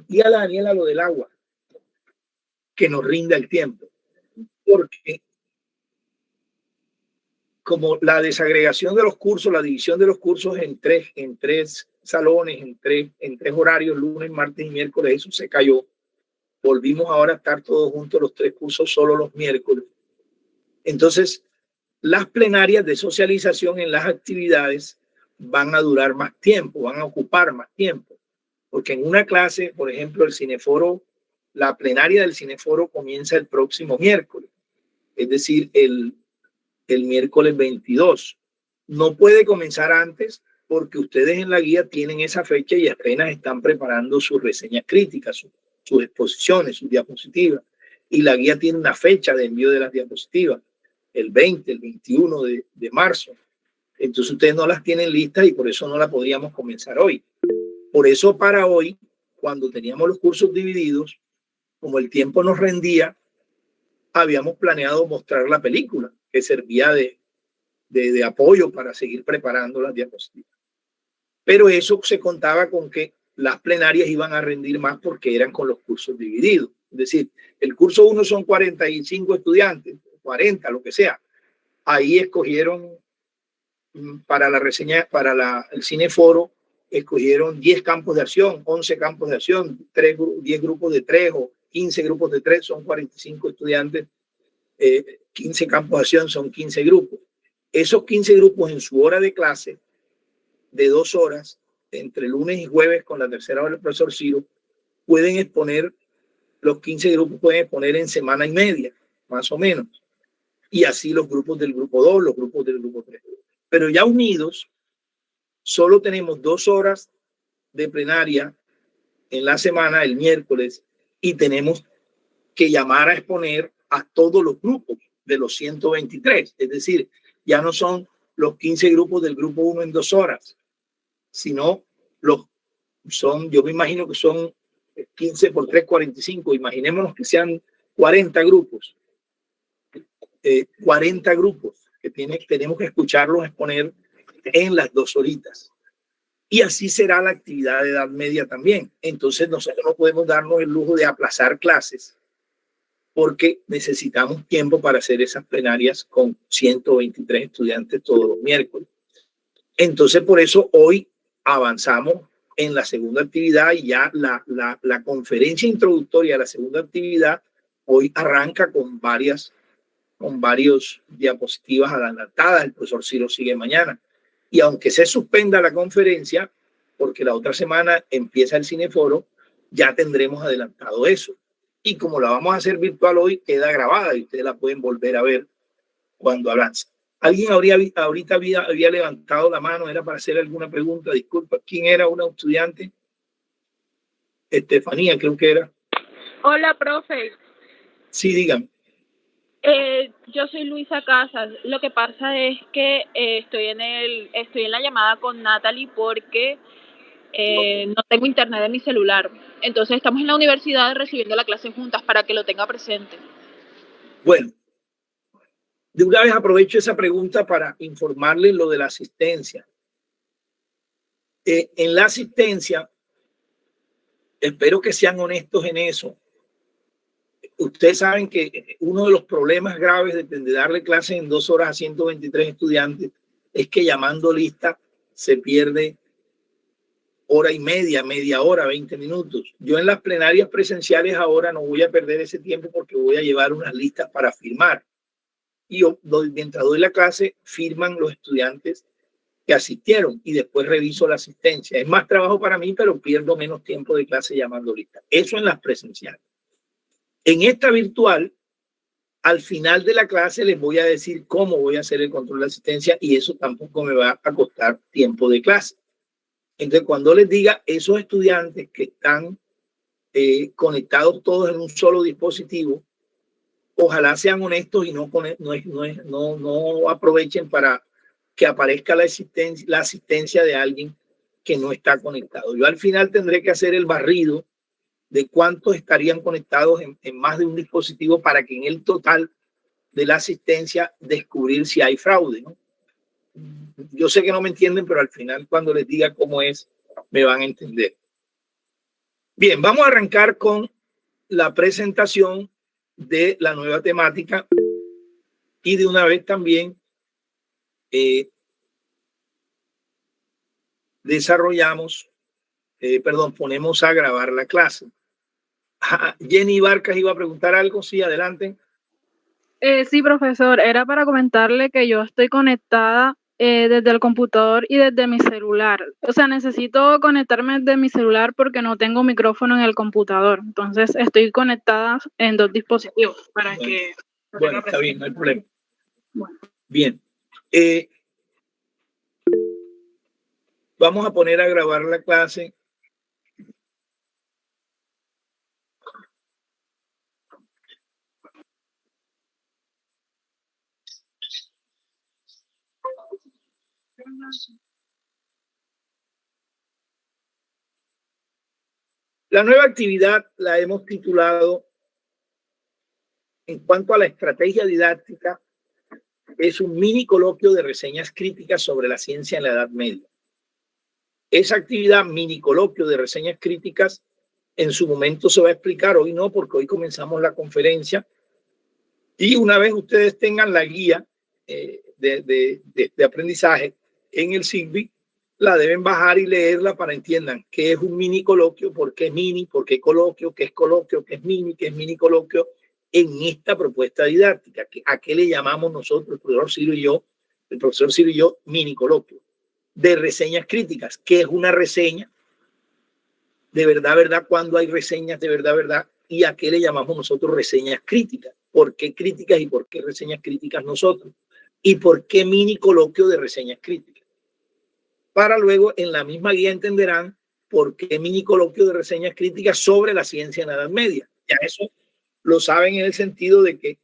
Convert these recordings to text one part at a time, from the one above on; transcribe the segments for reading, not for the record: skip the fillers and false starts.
Y a Daniela lo del agua, que nos rinda el tiempo. Porque como la desagregación de los cursos, la división de los cursos en tres salones, en tres horarios, lunes, martes y miércoles, eso se cayó. Volvimos ahora a estar todos juntos los tres cursos solo los miércoles. Entonces, las plenarias de socialización en las actividades van a durar más tiempo, van a ocupar más tiempo. Porque en una clase, por ejemplo, el cineforo, la plenaria del cineforo comienza el próximo miércoles, es decir, el miércoles 22. No puede comenzar antes porque ustedes en la guía tienen esa fecha y apenas están preparando sus reseñas críticas, sus exposiciones, sus diapositivas. Y la guía tiene una fecha de envío de las diapositivas, el 20, el 21 de marzo. Entonces ustedes no las tienen listas y por eso no la podríamos comenzar hoy. Por eso para hoy, cuando teníamos los cursos divididos, como el tiempo nos rendía, habíamos planeado mostrar la película, que servía de apoyo para seguir preparando las diapositivas. Pero eso se contaba con que las plenarias iban a rendir más porque eran con los cursos divididos. Es decir, el curso 1 son 45 estudiantes, 40, lo que sea. Ahí escogieron para la reseña, para el cineforo, escogieron 10 campos de acción, 11 campos de acción, 10 grupos de 3 o 15 grupos de 3, son 45 estudiantes, 15 campos de acción, son 15 grupos. Esos 15 grupos en su hora de clase, de 2 horas, entre lunes y jueves con la tercera hora del profesor Ciro, pueden exponer, los 15 grupos pueden exponer en semana y media, más o menos. Y así los grupos del grupo 2, los grupos del grupo 3. Pero ya unidos, solo tenemos 2 horas de plenaria en la semana, el miércoles, y tenemos que llamar a exponer a todos los grupos de los 123. Es decir, ya no son los 15 grupos del grupo 1 en 2 horas, sino yo me imagino que son 15 por 3, 45. Imaginémonos que sean 40 grupos. 40 grupos que tenemos que escucharlos exponer en las 2 horitas. Y así será la actividad de edad media también. Entonces nosotros no podemos darnos el lujo de aplazar clases porque necesitamos tiempo para hacer esas plenarias con 123 estudiantes todos los miércoles. Entonces por eso hoy avanzamos en la segunda actividad y ya la conferencia introductoria a la segunda actividad hoy arranca con varios diapositivas adelantadas. El profesor Ciro sigue mañana. Y aunque se suspenda la conferencia, porque la otra semana empieza el cineforo, ya tendremos adelantado eso. Y como la vamos a hacer virtual hoy, queda grabada y ustedes la pueden volver a ver cuando avance. ¿Alguien ahorita había levantado la mano? ¿Era para hacer alguna pregunta? Disculpa, ¿quién era? ¿Una estudiante? Estefanía, creo que era. Hola, profe. Sí, dígame. Yo soy Luisa Casas. Lo que pasa es que estoy en la llamada con Natalie porque no tengo internet en mi celular. Entonces estamos en la universidad recibiendo la clase juntas para que lo tenga presente. Bueno, de una vez aprovecho esa pregunta para informarles lo de la asistencia. En la asistencia, espero que sean honestos en eso. Ustedes saben que uno de los problemas graves de darle clases en 2 horas a 123 estudiantes es que llamando lista se pierde hora y media, media hora, 20 minutos. Yo en las plenarias presenciales ahora no voy a perder ese tiempo porque voy a llevar unas listas para firmar. Y mientras doy la clase, firman los estudiantes que asistieron y después reviso la asistencia. Es más trabajo para mí, pero pierdo menos tiempo de clase llamando listas. Eso en las presenciales. En esta virtual, al final de la clase les voy a decir cómo voy a hacer el control de asistencia y eso tampoco me va a costar tiempo de clase. Entonces, cuando les diga esos estudiantes que están conectados todos en un solo dispositivo, ojalá sean honestos y no aprovechen para que aparezca la asistencia de alguien que no está conectado. Yo al final tendré que hacer el barrido de cuántos estarían conectados en más de un dispositivo para que en el total de la asistencia descubrir si hay fraude, ¿no? Yo sé que no me entienden, pero al final cuando les diga cómo es, me van a entender. Bien, vamos a arrancar con la presentación de la nueva temática y de una vez también ponemos a grabar la clase. Jenny Barcas iba a preguntar algo, sí, adelante. Sí, profesor, era para comentarle que yo estoy conectada desde el computador y desde mi celular. O sea, necesito conectarme desde mi celular porque no tengo micrófono en el computador. Entonces, estoy conectada en dos dispositivos para que... Bueno, está bien, no hay problema. Bueno. Bien. Vamos a poner a grabar la clase. La nueva actividad la hemos titulado, en cuanto a la estrategia didáctica, es un mini coloquio de reseñas críticas sobre la ciencia en la Edad Media. Esa actividad, mini coloquio de reseñas críticas, en su momento se va a explicar, hoy no, porque hoy comenzamos la conferencia. Y una vez ustedes tengan la guía de aprendizaje en el SIGBI, la deben bajar y leerla para entiendan qué es un mini coloquio, por qué mini, por qué coloquio, qué es mini coloquio en esta propuesta didáctica. ¿A qué le llamamos nosotros, el profesor Ciro y yo, mini coloquio? De reseñas críticas. ¿Qué es una reseña? De verdad, cuando hay reseñas de verdad, ¿y a qué le llamamos nosotros reseñas críticas? ¿Por qué críticas y por qué reseñas críticas nosotros? ¿Y por qué mini coloquio de reseñas críticas? Para luego, en la misma guía entenderán por qué mini coloquio de reseñas críticas sobre la ciencia en la Edad Media. Ya eso lo saben en el sentido de que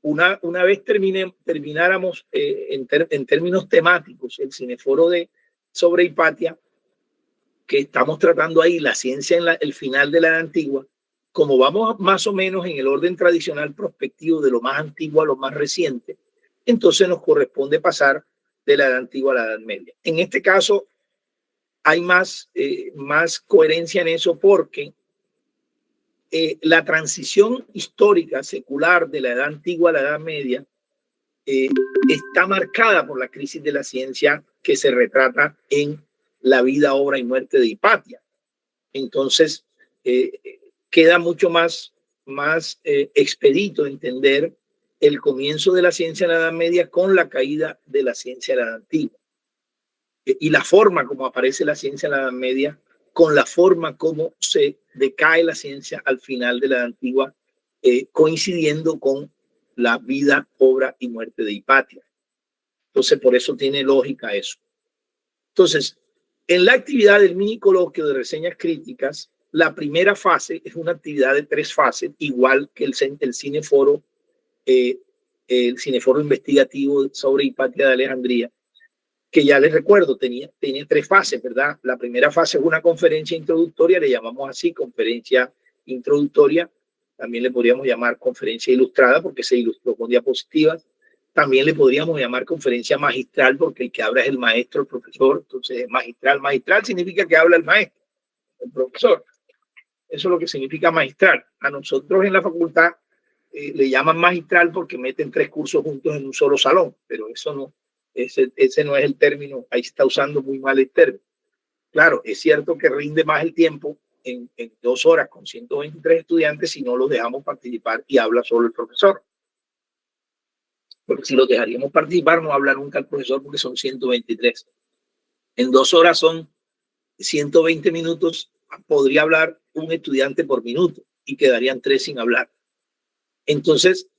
una vez termináramos en términos temáticos el cineforo sobre Hipatia, que estamos tratando ahí la ciencia en el final de la Edad Antigua, como vamos más o menos en el orden tradicional prospectivo de lo más antiguo a lo más reciente, entonces nos corresponde pasar de la Edad Antigua a la Edad Media. En este caso hay más coherencia en eso porque la transición histórica secular de la Edad Antigua a la Edad Media está marcada por la crisis de la ciencia que se retrata en la vida, obra y muerte de Hipatia. Entonces, queda mucho más expedito entender el comienzo de la ciencia en la Edad Media con la caída de la ciencia en la Edad Antigua. Y la forma como aparece la ciencia en la Edad Media con la forma como se decae la ciencia al final de la Edad Antigua, coincidiendo con la vida, obra y muerte de Hipatia. Entonces, por eso tiene lógica eso. Entonces, en la actividad del mini coloquio de reseñas críticas, la primera fase es una actividad de 3 fases, igual que el cineforo investigativo sobre Hipatia de Alejandría, que ya les recuerdo, tenía 3 fases, ¿verdad? La primera fase es una conferencia introductoria, le llamamos así, conferencia introductoria. También le podríamos llamar conferencia ilustrada porque se ilustró con diapositivas. También le podríamos llamar conferencia magistral porque el que habla es el maestro, el profesor. Entonces, magistral significa que habla el maestro, el profesor. Eso es lo que significa magistral. A nosotros en la facultad le llaman magistral porque meten 3 cursos juntos en un solo salón, pero eso no. Ese no es el término, ahí se está usando muy mal el término. Claro, es cierto que rinde más el tiempo en 2 horas con 123 estudiantes si no los dejamos participar y habla solo el profesor. Porque si los dejaríamos participar no habla nunca el profesor porque son 123. En 2 horas son 120 minutos, podría hablar un estudiante por minuto y quedarían 3 sin hablar. Entonces,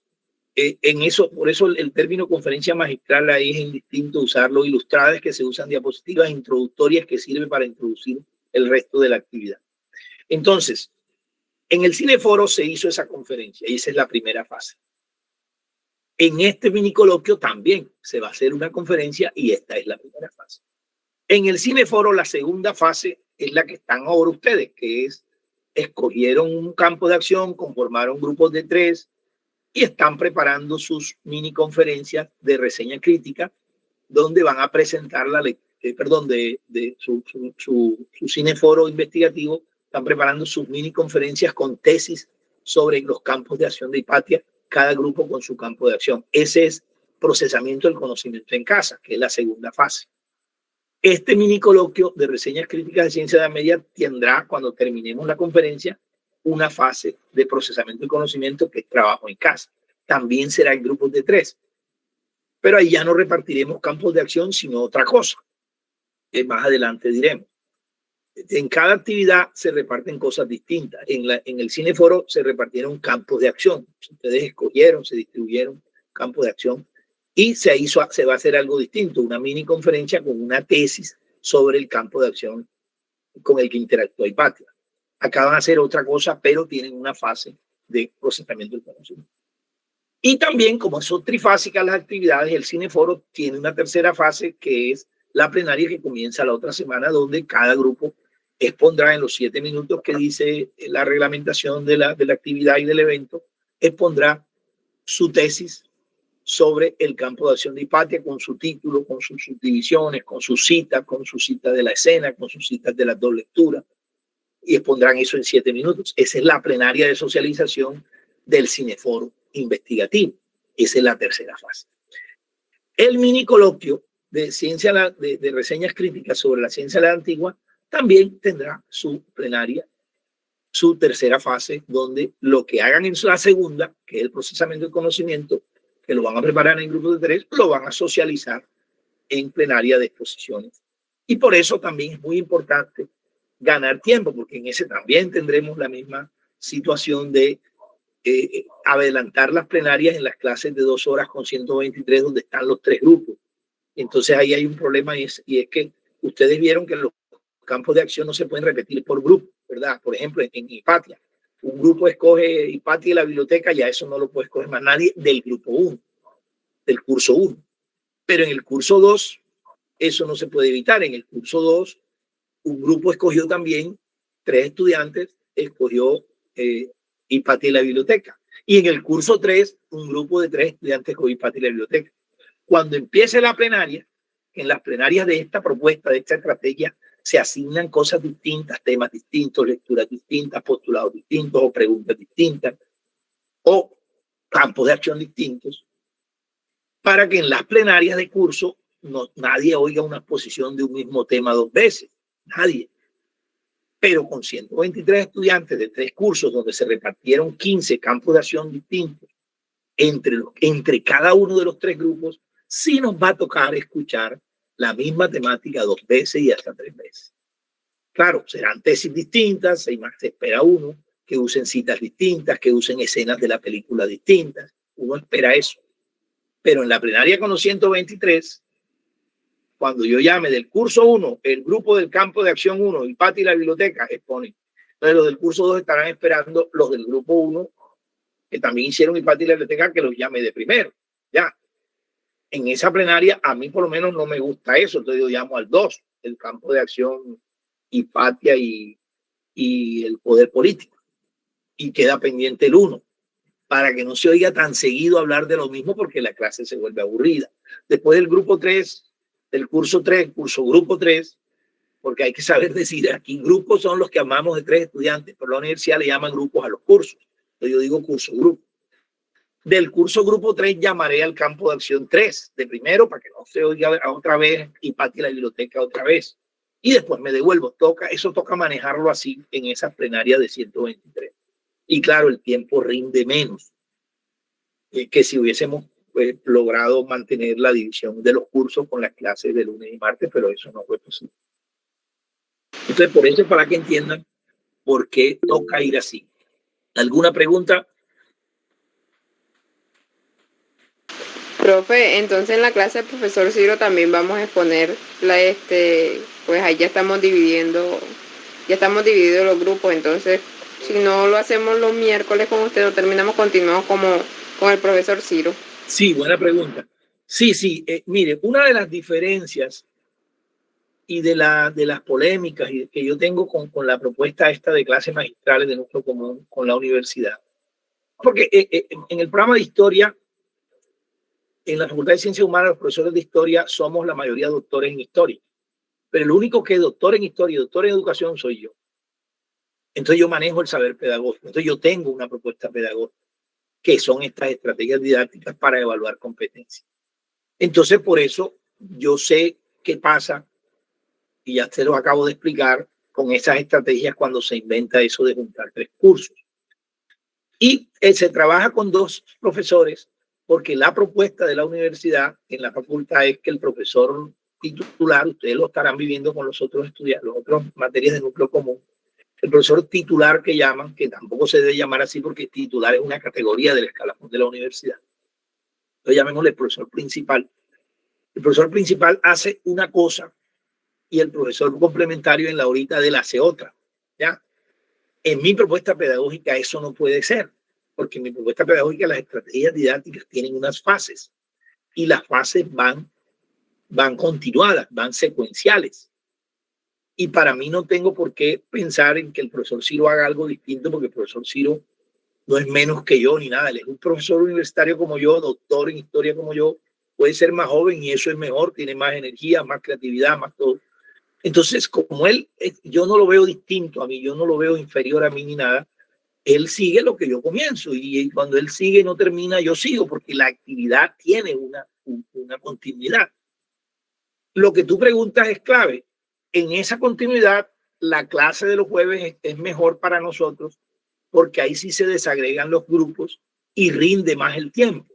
por eso el término conferencia magistral ahí es indistinto usarlo. Ilustradas que se usan diapositivas introductorias que sirven para introducir el resto de la actividad. Entonces, en el cineforo se hizo esa conferencia y esa es la primera fase. En este mini coloquio también se va a hacer una conferencia y esta es la primera fase. En el cineforo la segunda fase es la que están ahora ustedes, que es escogieron un campo de acción, conformaron grupos de 3, y están preparando sus mini conferencias de reseña crítica donde van a presentar su cineforo investigativo están preparando sus mini conferencias con tesis sobre los campos de acción de Hipatia, cada grupo con su campo de acción. Ese es procesamiento del conocimiento en casa, que es la segunda fase. Este mini coloquio de reseñas críticas de ciencia de la media tendrá, cuando terminemos la conferencia, una fase de procesamiento del conocimiento que es trabajo en casa. También será en grupos de 3. Pero ahí ya no repartiremos campos de acción, sino otra cosa, que más adelante diremos. En cada actividad se reparten cosas distintas. En el cineforo se repartieron campos de acción. Ustedes escogieron, se distribuyeron campos de acción y se va a hacer algo distinto, una mini conferencia con una tesis sobre el campo de acción con el que interactúa Hipatia. Acá van a hacer otra cosa, pero tienen una fase de procesamiento del conocimiento. Y también, como son trifásicas las actividades, el cineforo tiene una tercera fase que es la plenaria, que comienza la otra semana, donde cada grupo expondrá en los 7 minutos que dice la reglamentación de la actividad y del evento, expondrá su tesis sobre el campo de acción de Hipatia con su título, con sus subdivisiones, con sus citas de la escena, con sus citas de las 2 lecturas, y expondrán eso en 7 minutos. Esa es la plenaria de socialización del cineforo investigativo. Esa es la tercera fase. El mini coloquio de ciencia de reseñas críticas sobre la ciencia de la antigua también tendrá su plenaria, su tercera fase, donde lo que hagan en la segunda, que es el procesamiento del conocimiento, que lo van a preparar en grupos de 3, lo van a socializar en plenaria de exposiciones. Y por eso también es muy importante ganar tiempo, porque en ese también tendremos la misma situación de adelantar las plenarias en las clases de 2 horas con 123, donde están los 3 grupos. Entonces ahí hay un problema y es que ustedes vieron que los campos de acción no se pueden repetir por grupo, ¿verdad? Por ejemplo, en Hipatia, un grupo escoge Hipatia y la biblioteca, ya eso no lo puede escoger más nadie del grupo 1, del curso 1. Pero en el curso 2, eso no se puede evitar. En el curso 2, un grupo escogió también, 3 estudiantes, escogió Hipatia y la biblioteca. Y en el curso 3, un grupo de 3 estudiantes escogió Hipatia y la biblioteca. Cuando empiece la plenaria, en las plenarias de esta propuesta, de esta estrategia, se asignan cosas distintas, temas distintos, lecturas distintas, postulados distintos o preguntas distintas o campos de acción distintos, para que en las plenarias de curso nadie oiga una exposición de un mismo tema 2 veces, nadie. Pero con 123 estudiantes de 3 cursos, donde se repartieron 15 campos de acción distintos entre cada uno de los 3 grupos, sí nos va a tocar escuchar la misma temática 2 veces y hasta 3 veces. Claro, serán tesis distintas, se espera uno, que usen citas distintas, que usen escenas de la película distintas, uno espera eso. Pero en la plenaria con los 123, cuando yo llame del curso 1, el grupo del campo de acción 1, Hipatia y la biblioteca, exponen. Entonces los del curso 2 estarán esperando los del grupo 1, que también hicieron Hipatia y la biblioteca, que los llame de primero. Ya. En esa plenaria, a mí por lo menos no me gusta eso, entonces yo llamo al 2, el campo de acción Hipatia y el poder político, y queda pendiente el 1, para que no se oiga tan seguido hablar de lo mismo, porque la clase se vuelve aburrida. Después del grupo 3, del curso 3, grupo 3, porque hay que saber decir, aquí grupos son los que amamos de 3 estudiantes, pero la universidad le llama grupos a los cursos, entonces yo digo curso-grupo. Del curso grupo 3 llamaré al campo de acción 3 de primero, para que no se oiga otra vez Hipatia y la biblioteca otra vez. Y después me devuelvo. Eso toca manejarlo así en esa plenaria de 123. Y claro, el tiempo rinde menos que si hubiésemos logrado mantener la división de los cursos con las clases de lunes y martes, pero eso no fue posible. Entonces, por eso es para que entiendan por qué toca ir así. ¿Alguna pregunta? Profe, entonces en la clase del profesor Ciro también vamos a exponer pues ahí ya estamos divididos los grupos, entonces si no lo hacemos los miércoles con usted, lo terminamos, continuamos con el profesor Ciro. Sí, buena pregunta. Sí, mire, una de las diferencias y de las polémicas que yo tengo con la propuesta esta de clases magistrales de nuestro común con la universidad, porque en el programa de historia, en la Facultad de Ciencias Humanas, los profesores de historia somos la mayoría doctores en historia. Pero el único que es doctor en historia y doctor en educación soy yo. Entonces yo manejo el saber pedagógico. Entonces yo tengo una propuesta pedagógica, que son estas estrategias didácticas para evaluar competencias. Entonces por eso yo sé qué pasa, y ya te lo acabo de explicar, con esas estrategias cuando se inventa eso de juntar 3 cursos. Y se trabaja con 2 profesores, porque la propuesta de la universidad en la facultad es que el profesor titular, ustedes lo estarán viviendo con los otros estudiantes, los otros materias de núcleo común, el profesor titular que llaman, que tampoco se debe llamar así porque titular es una categoría del escalafón de la universidad. Entonces llamémosle profesor principal. El profesor principal hace una cosa y el profesor complementario en la horita de él hace otra. ¿Ya? En mi propuesta pedagógica eso no puede ser, porque en mi propuesta pedagógica las estrategias didácticas tienen unas fases y las fases van continuadas, van secuenciales. Y para mí no tengo por qué pensar en que el profesor Ciro haga algo distinto, porque el profesor Ciro no es menos que yo ni nada. Él es un profesor universitario como yo, doctor en historia como yo, puede ser más joven y eso es mejor, tiene más energía, más creatividad, más todo. Entonces, como él, yo no lo veo distinto a mí, yo no lo veo inferior a mí ni nada. Él sigue lo que yo comienzo y cuando él sigue y no termina, yo sigo, porque la actividad tiene una continuidad. Lo que tú preguntas es clave. En esa continuidad, la clase de los jueves es mejor para nosotros, porque ahí sí se desagregan los grupos y rinde más el tiempo.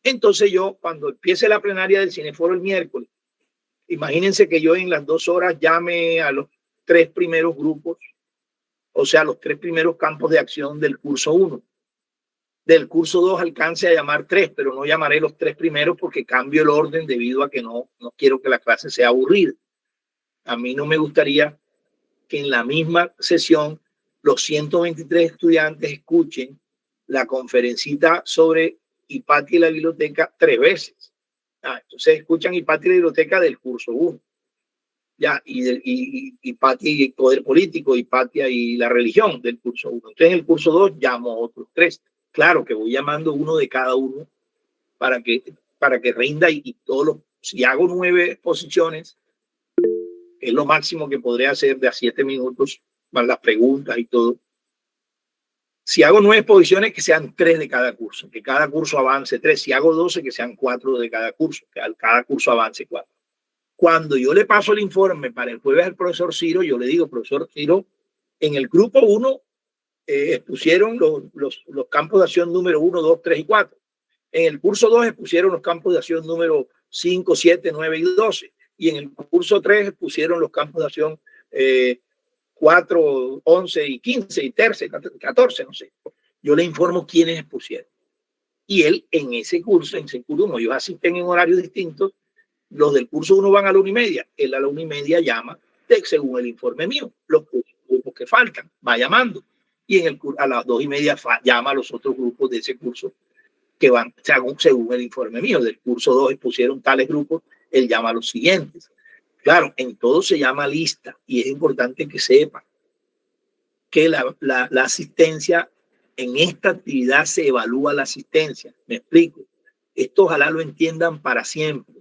Entonces yo, cuando empiece la plenaria del Cineforo el miércoles, imagínense que yo en las 2 horas llame a los 3 primeros grupos, o sea, los 3 primeros campos de acción del curso 1. Del curso 2 alcance a llamar 3, pero no llamaré los 3 primeros porque cambio el orden debido a que no quiero que la clase sea aburrida. A mí no me gustaría que en la misma sesión los 123 estudiantes escuchen la conferencita sobre Hipatia y la biblioteca 3 veces. Entonces escuchan Hipatia y la biblioteca del curso 1. Ya, y Hipatia y el poder político, Hipatia y la religión del curso 1. Entonces en el curso 2 llamo a otros 3. Claro que voy llamando uno de cada uno para que rinda y todos los, si hago 9 exposiciones, es lo máximo que podré hacer de a 7 minutos, más las preguntas y todo. Si hago 9 exposiciones, que sean 3 de cada curso, que cada curso avance 3. Si hago 12, que sean 4 de cada curso, que cada curso avance 4. Cuando yo le paso el informe para el jueves al profesor Ciro, yo le digo, profesor Ciro, en el grupo 1 expusieron los campos de acción número 1, 2, 3 y 4. En el curso 2 expusieron los campos de acción número 5, 7, 9 y 12. Y en el curso 3 pusieron los campos de acción 4, 11 y 15 y 13, 14, no sé. Yo le informo quiénes expusieron. Y él en ese curso, como ellos asisten en horarios distintos, los del curso 1 van a la 1:30. Él a la 1:30 llama, según el informe mío, los grupos que faltan, va llamando. Y a las 2:30 llama a los otros grupos de ese curso que van, según el informe mío. Del curso 2 expusieron tales grupos, él llama a los siguientes. Claro, en todo se llama lista y es importante que sepan que la asistencia, en esta actividad se evalúa la asistencia. Me explico. Esto ojalá lo entiendan para siempre.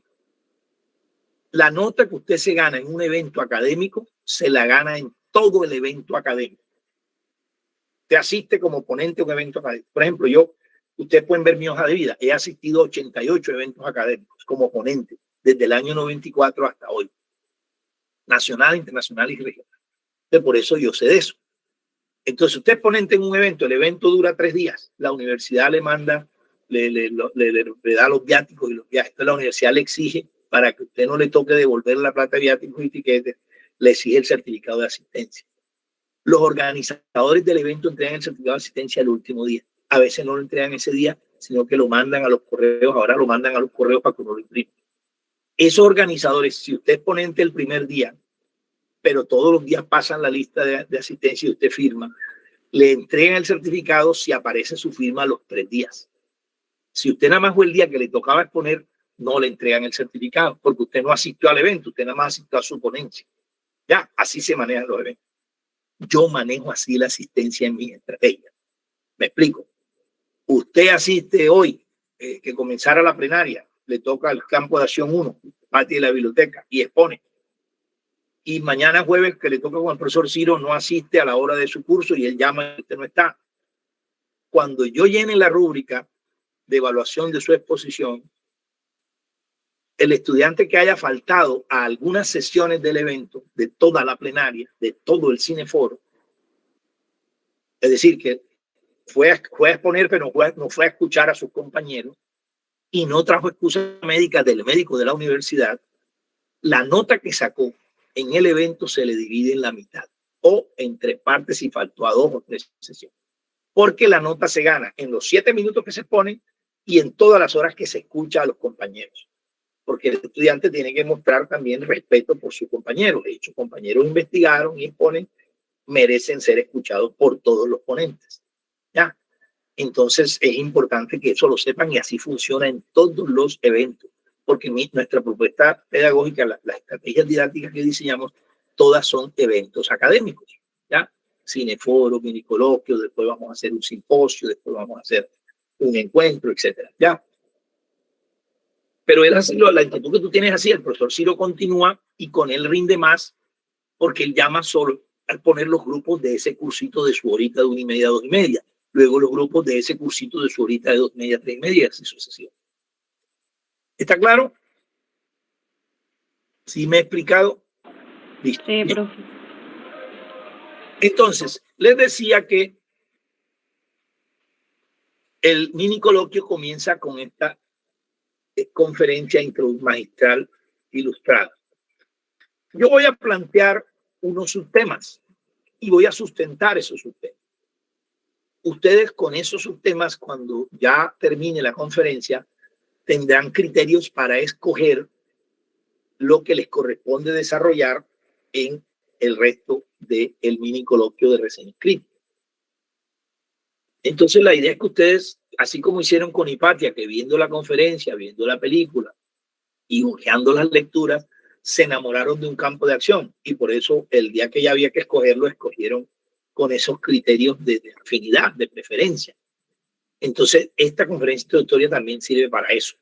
La nota que usted se gana en un evento académico, se la gana en todo el evento académico. Te asiste como ponente a un evento académico. Por ejemplo, ustedes pueden ver mi hoja de vida. He asistido a 88 eventos académicos como ponente desde el año 94 hasta hoy. Nacional, internacional y regional. Entonces, por eso yo sé de eso. Entonces, usted es ponente en un evento, el evento dura 3 días. La universidad le manda, le da los viáticos y los viajes. Entonces, la universidad le exige, para que usted no le toque devolver la plata de viáticos y tiquetes, le exige el certificado de asistencia. Los organizadores del evento entregan el certificado de asistencia el último día. A veces no lo entregan ese día, sino que lo mandan a los correos. Ahora lo mandan a los correos para que uno lo imprima. Esos organizadores, si usted es ponente el primer día, pero todos los días pasan la lista de asistencia y usted firma, le entregan el certificado si aparece su firma los 3 días. Si usted nada más fue el día que le tocaba exponer, no le entregan el certificado, porque usted no asistió al evento, usted nada más asistió a su ponencia. Ya, así se manejan los eventos. Yo manejo así la asistencia en mi estrategia. ¿Me explico? Usted asiste hoy, que comenzara la plenaria, le toca el campo de acción 1, parte de la biblioteca, y expone. y mañana jueves que le toca con el profesor Ciro no asiste a la hora de su curso y él llama y usted no está. Cuando yo llene la rúbrica de evaluación de su exposición, el estudiante que haya faltado a algunas sesiones del evento, de toda la plenaria, de todo el cineforo, es decir, que fue a exponer, pero no fue a escuchar a sus compañeros y no trajo excusas médicas del médico de la universidad, la nota que sacó en el evento se le divide en la mitad o en 3 partes si faltó a 2 o 3 sesiones. Porque la nota se gana en los 7 minutos que se exponen y en todas las horas que se escucha a los compañeros. Porque el estudiante tiene que mostrar también respeto por sus compañeros. De hecho, compañeros investigaron y exponen, merecen ser escuchados por todos los ponentes. ¿Ya? Entonces es importante que eso lo sepan y así funciona en todos los eventos. Porque nuestra propuesta pedagógica, las estrategias didácticas que diseñamos, todas son eventos académicos. ¿Ya? Cineforo, minicoloquio, después vamos a hacer un simposio, después vamos a hacer un encuentro, etcétera. ¿Ya? Pero él así, la inquietud que tú tienes así, el profesor Ciro continúa y con él rinde más porque él llama solo al poner los grupos de ese cursito de su horita de 1:30 a 2:30. Luego los grupos de ese cursito de su horita de 2:30 a 3:30 y así sucesivamente. ¿Está claro? ¿Sí me he explicado? Listo. Sí, profe. Entonces, les decía que el mini coloquio comienza con esta conferencia magistral ilustrada. Yo voy a plantear unos subtemas y voy a sustentar esos subtemas. Ustedes con esos subtemas, cuando ya termine la conferencia, tendrán criterios para escoger lo que les corresponde desarrollar en el resto del mini coloquio de reseña escrita. Entonces la idea es que ustedes, así como hicieron con Hipatia, que viendo la conferencia, viendo la película y hojeando las lecturas, se enamoraron de un campo de acción y por eso el día que ya había que escogerlo, escogieron con esos criterios de afinidad, de preferencia. Entonces esta conferencia introductoria también sirve para eso.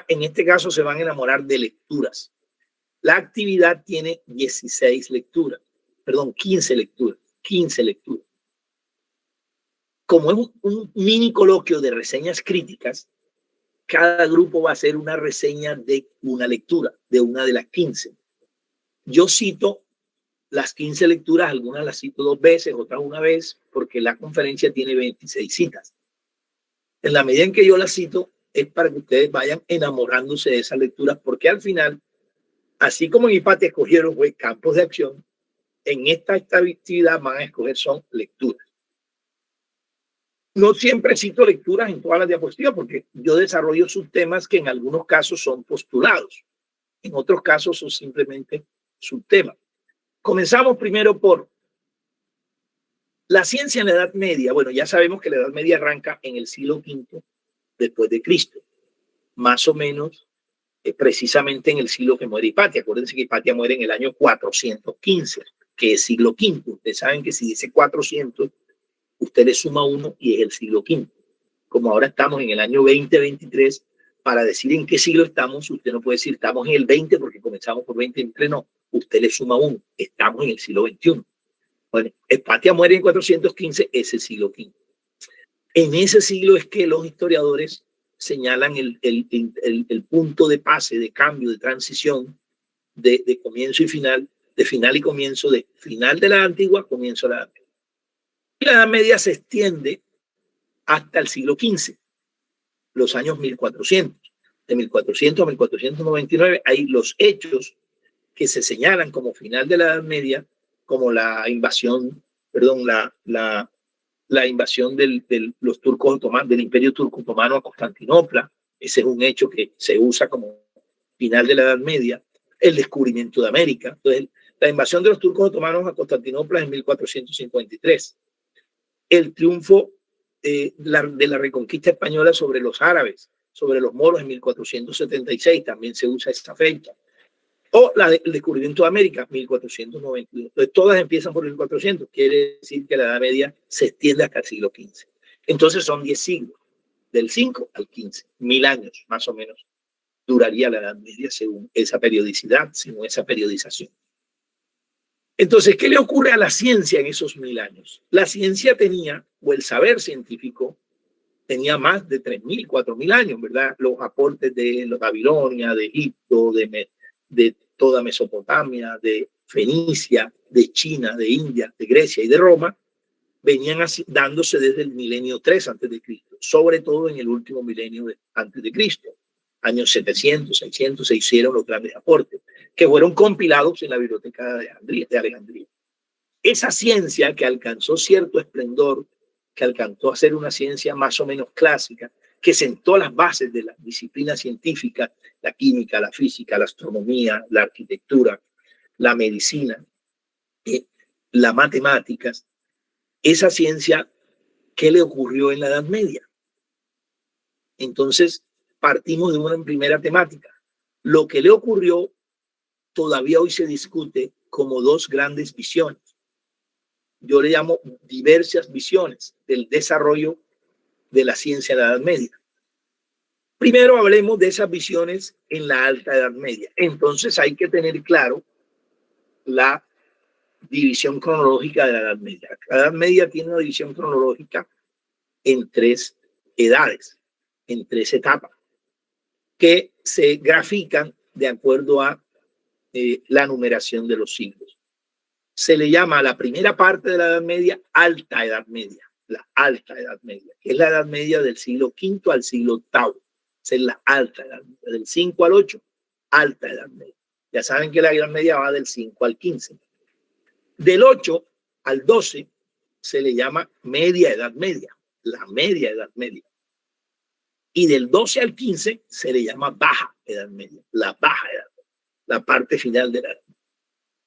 En este caso se van a enamorar de lecturas. La actividad tiene 15 lecturas. 15 lecturas. Como es un mini coloquio de reseñas críticas, cada grupo va a hacer una reseña de una lectura, de una de las 15. Yo cito las 15 lecturas, algunas las cito 2 veces, otras una vez, porque la conferencia tiene 26 citas. En la medida en que yo las cito, es para que ustedes vayan enamorándose de esas lecturas, porque al final, así como en Hipatia escogieron campos de acción, en esta actividad van a escoger son lecturas. No siempre cito lecturas en todas las diapositivas porque yo desarrollo subtemas que en algunos casos son postulados, en otros casos son simplemente subtemas. Comenzamos primero por la ciencia en la Edad Media. Bueno, ya sabemos que la Edad Media arranca en el siglo V después de Cristo, más o menos precisamente en el siglo que muere Hipatia. Acuérdense que Hipatia muere en el año 415, que es siglo V. Ustedes saben que si dice 400, usted le suma 1 y es el siglo V. Como ahora estamos en el año 2023, para decir en qué siglo estamos, usted no puede decir estamos en el 20 porque comenzamos por 23, no. Usted le suma 1, estamos en el siglo XXI. Bueno, Hipatia muere en 415, es el siglo V. En ese siglo es que los historiadores señalan el punto de pase, de cambio, de transición, de comienzo y final, de final y comienzo, de final de la antigua, comienzo de la Edad Media. La Edad Media se extiende hasta el siglo XV, los años 1400. De 1400 a 1499 hay los hechos que se señalan como final de la Edad Media, como la invasión, la invasión de los turcos otomanos, del Imperio Turco Otomano a Constantinopla. Ese es un hecho que se usa como final de la Edad Media. El descubrimiento de América. Entonces, la invasión de los turcos otomanos a Constantinopla en 1453. El triunfo de la reconquista española sobre los árabes, sobre los moros en 1476, también se usa esta fecha. O el descubrimiento de América, 1492. Entonces, todas empiezan por 1400. Quiere decir que la Edad Media se extiende hasta el siglo XV. Entonces, son 10 siglos, del 5 al 15. 1000 años, más o menos, duraría la Edad Media según esa periodicidad, según esa periodización. Entonces, ¿qué le ocurre a la ciencia en esos 1000 años? La ciencia tenía, o el saber científico, tenía más de 3000, 4000 años, ¿verdad? Los aportes de Babilonia, de Egipto, de toda Mesopotamia, de Fenicia, de China, de India, de Grecia y de Roma, venían así, dándose desde el milenio 3 antes de Cristo, sobre todo en el último milenio antes de Cristo. Años 700, 600 se hicieron los grandes aportes que fueron compilados en la biblioteca de Alejandría. Esa ciencia que alcanzó cierto esplendor, que alcanzó a ser una ciencia más o menos clásica, que sentó las bases de las disciplinas científicas, la química, la física, la astronomía, la arquitectura, la medicina, las matemáticas. Esa ciencia, ¿qué le ocurrió en la Edad Media? Entonces, partimos de una primera temática. Lo que le ocurrió todavía hoy se discute como dos grandes visiones. Yo le llamo diversas visiones del desarrollo de la ciencia en la Edad Media. Primero hablemos de esas visiones en la Alta Edad Media. Entonces hay que tener claro la división cronológica de la Edad Media. La Edad Media tiene una división cronológica en 3 edades, en 3 etapas, que se grafican de acuerdo a la numeración de los siglos. Se le llama a la primera parte de la Edad Media Alta Edad Media, la Alta Edad Media, que es la Edad Media del siglo V al siglo VIII. Esa es la Alta Edad Media, del 5 al 8, Alta Edad Media. Ya saben que la Edad Media va del 5 al 15. Del 8 al 12 se le llama Media Edad Media, la Media Edad Media. Y del 12 al 15 se le llama Baja Edad Media, la Baja Edad Media, la parte final de la Edad Media.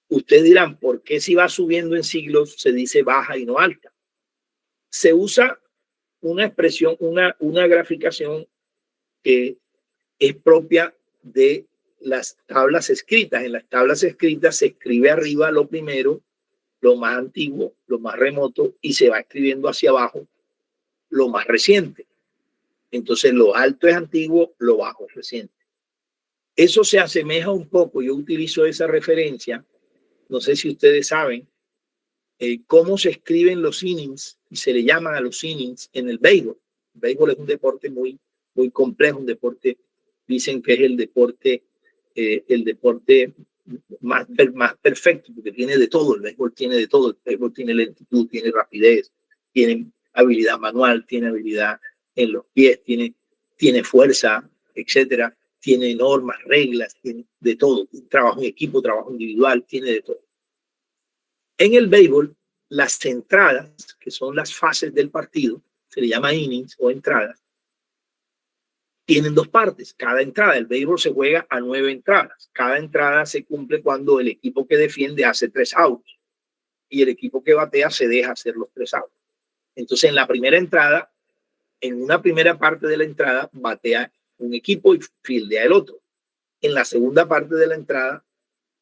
Ustedes dirán, ¿por qué si va subiendo en siglos se dice baja y no alta? Se usa una expresión, una graficación que es propia de las tablas escritas. En las tablas escritas se escribe arriba lo primero, lo más antiguo, lo más remoto, y se va escribiendo hacia abajo lo más reciente. Entonces lo alto es antiguo, lo bajo es reciente. Eso se asemeja un poco, yo utilizo esa referencia, no sé si ustedes saben cómo se escriben los innings y se le llaman a los innings en el béisbol. El béisbol es un deporte muy, muy complejo, un deporte, dicen que es el deporte más perfecto, porque tiene de todo. El béisbol tiene de todo. El béisbol tiene lentitud, tiene rapidez, tiene habilidad manual, tiene habilidad en los pies, tiene fuerza, etcétera. Tiene normas, reglas, tiene de todo. Trabajo en equipo, trabajo individual, tiene de todo. En el béisbol, las entradas, que son las fases del partido, se le llama innings o entradas, tienen 2 partes. Cada entrada, el béisbol se juega a 9 entradas. Cada entrada se cumple cuando el equipo que defiende hace 3 outs y el equipo que batea se deja hacer los 3 outs. Entonces, en la primera entrada, en una primera parte de la entrada, batea un equipo y fildea el otro. En la segunda parte de la entrada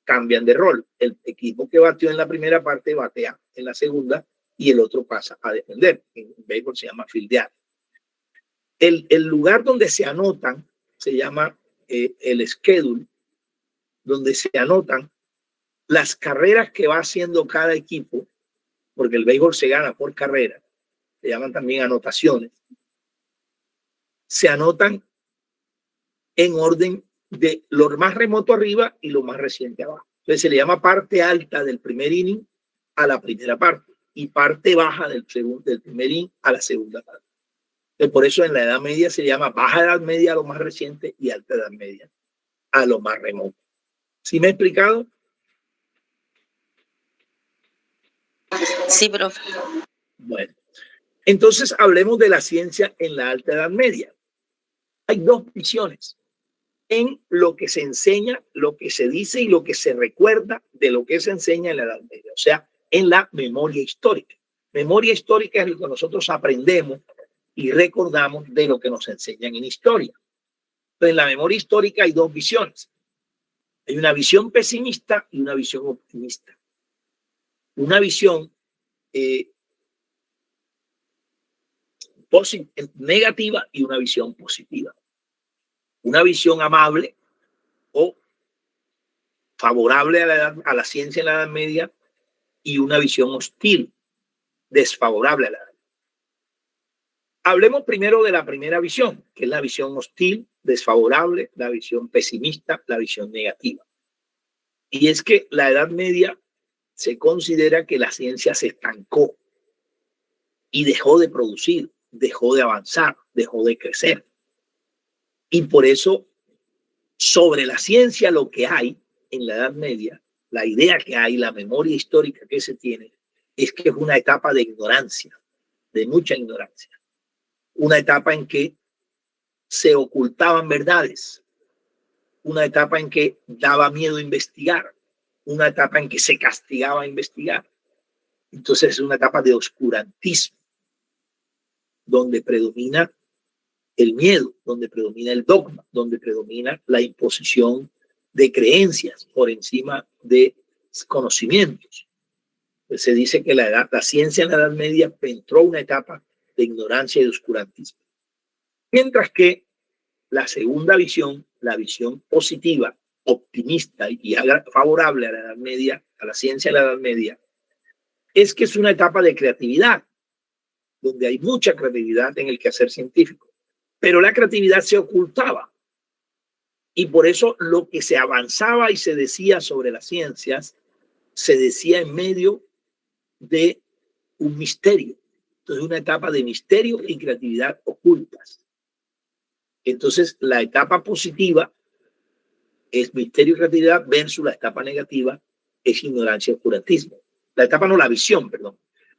cambian de rol. El equipo que bateó en la primera parte batea en la segunda y el otro pasa a defender. En béisbol se llama fildear. El lugar donde se anotan se llama el schedule, donde se anotan las carreras que va haciendo cada equipo, porque el béisbol se gana por carrera, se llaman también anotaciones. Se anotan en orden de lo más remoto arriba y lo más reciente abajo. Entonces se le llama parte alta del primer inning a la primera parte y parte baja del primer inning a la segunda parte. Entonces, por eso en la Edad Media se llama Baja Edad Media a lo más reciente y Alta Edad Media a lo más remoto. ¿Sí me he explicado? Sí, profe. Bueno, entonces hablemos de la ciencia en la Alta Edad Media. Hay 2 visiones en lo que se enseña, lo que se dice y lo que se recuerda de lo que se enseña en la Edad Media, o sea, en la memoria histórica. Memoria histórica es lo que nosotros aprendemos y recordamos de lo que nos enseñan en historia. Entonces, en la memoria histórica hay 2 visiones. Hay una visión pesimista y una visión optimista. Una visión negativa y una visión positiva. Una visión amable o favorable a la ciencia en la Edad Media y una visión hostil, desfavorable a la edad. Hablemos primero de la primera visión, que es la visión hostil, desfavorable, la visión pesimista, la visión negativa. Y es que la Edad Media se considera que la ciencia se estancó y dejó de producir, dejó de avanzar, dejó de crecer. Y por eso, sobre la ciencia, lo que hay en la Edad Media, la idea que hay, la memoria histórica que se tiene, es que es una etapa de ignorancia, de mucha ignorancia. Una etapa en que se ocultaban verdades, una etapa en que daba miedo investigar, una etapa en que se castigaba a investigar. Entonces es una etapa de oscurantismo, donde predomina el miedo, donde predomina el dogma, donde predomina la imposición de creencias por encima de conocimientos. Pues se dice que la ciencia en la Edad Media entró a una etapa de ignorancia y de oscurantismo. Mientras que la segunda visión, la visión positiva, optimista y favorable a la Edad Media, a la ciencia de la Edad Media, es que es una etapa de creatividad, donde hay mucha creatividad en el quehacer científico, pero la creatividad se ocultaba. Y por eso lo que se avanzaba y se decía sobre las ciencias, se decía en medio de un misterio. Entonces, una etapa de misterio y creatividad ocultas. Entonces, la etapa positiva es misterio y creatividad versus la etapa negativa es ignorancia y oscurantismo. La etapa no, la visión, perdón.